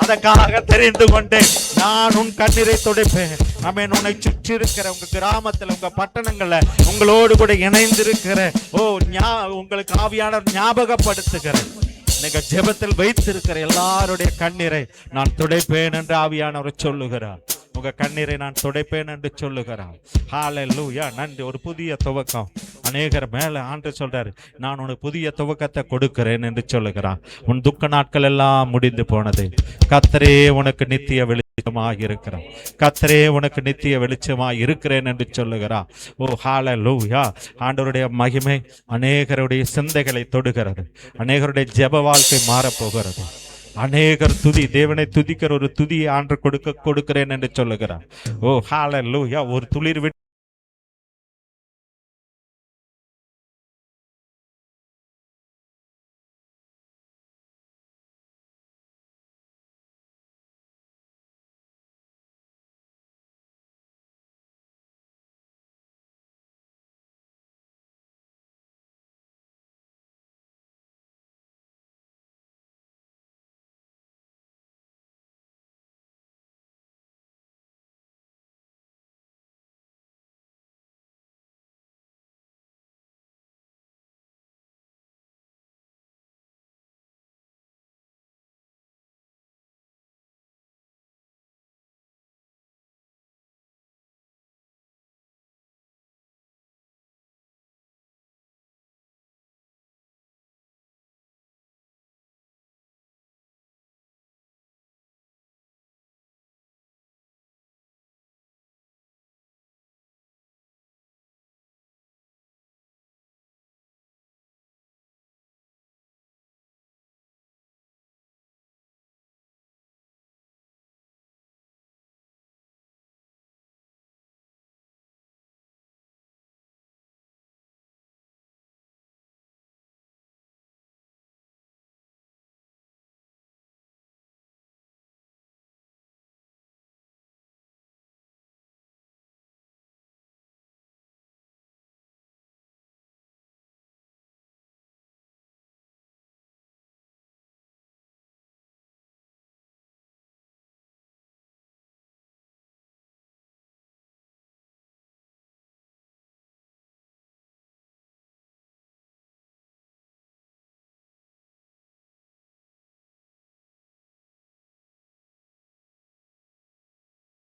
அதற்காக தெரிந்து கொண்டேன். நான் உன் கண்ணீரை துடைப்பேன். ஆமென். உன்னை சுற்றி இருக்கிற உங்க கிராமத்துல, உங்க பட்டணங்கள்ல உங்களோடு கூட இணைந்திருக்கிற உங்களுக்கு ஆவியானவர் ஞாபகப்படுத்துகிறேன். நீங்க ஜெபத்தில் வைத்திருக்கிற எல்லாருடைய கண்ணீரை நான் துடைப்பேன் என்று ஆவியானவர் சொல்லுகிறார். உங்க கண்ணீரை நான் துடைப்பேன் என்று சொல்லுகிறார். ஹalleluya. நன்றி. ஒரு புதிய துவக்கம் அநேகர் மேல ஆண்டவர் சொல்றாரு, நான் உனக்கு புதிய துவக்கத்தை கொடுக்கிறேன் என்று சொல்லுகிறான். உன் துக்க நாட்கள் எல்லாம் முடிந்து போனது. கர்த்தரே உனக்கு நித்திய வெளிச்சமாய் இருக்கிறார். கர்த்தரே உனக்கு நித்திய வெளிச்சமாய் இருக்கிறேன் என்று சொல்லுகிறார். ஹalleluya. ஆண்டவருடைய மகிமை அநேகருடைய சிந்தைகளை தொடுகிறது. அநேகருடைய ஜெப வாழ்க்கை மாறப்போகிறது. அநேகர் தேவனை துதிக்கிற ஒரு துதியை ஆண்டு கொடுக்கிறேன் என்று சொல்லுகிறார். ஹalleluya. ஒரு துளிர்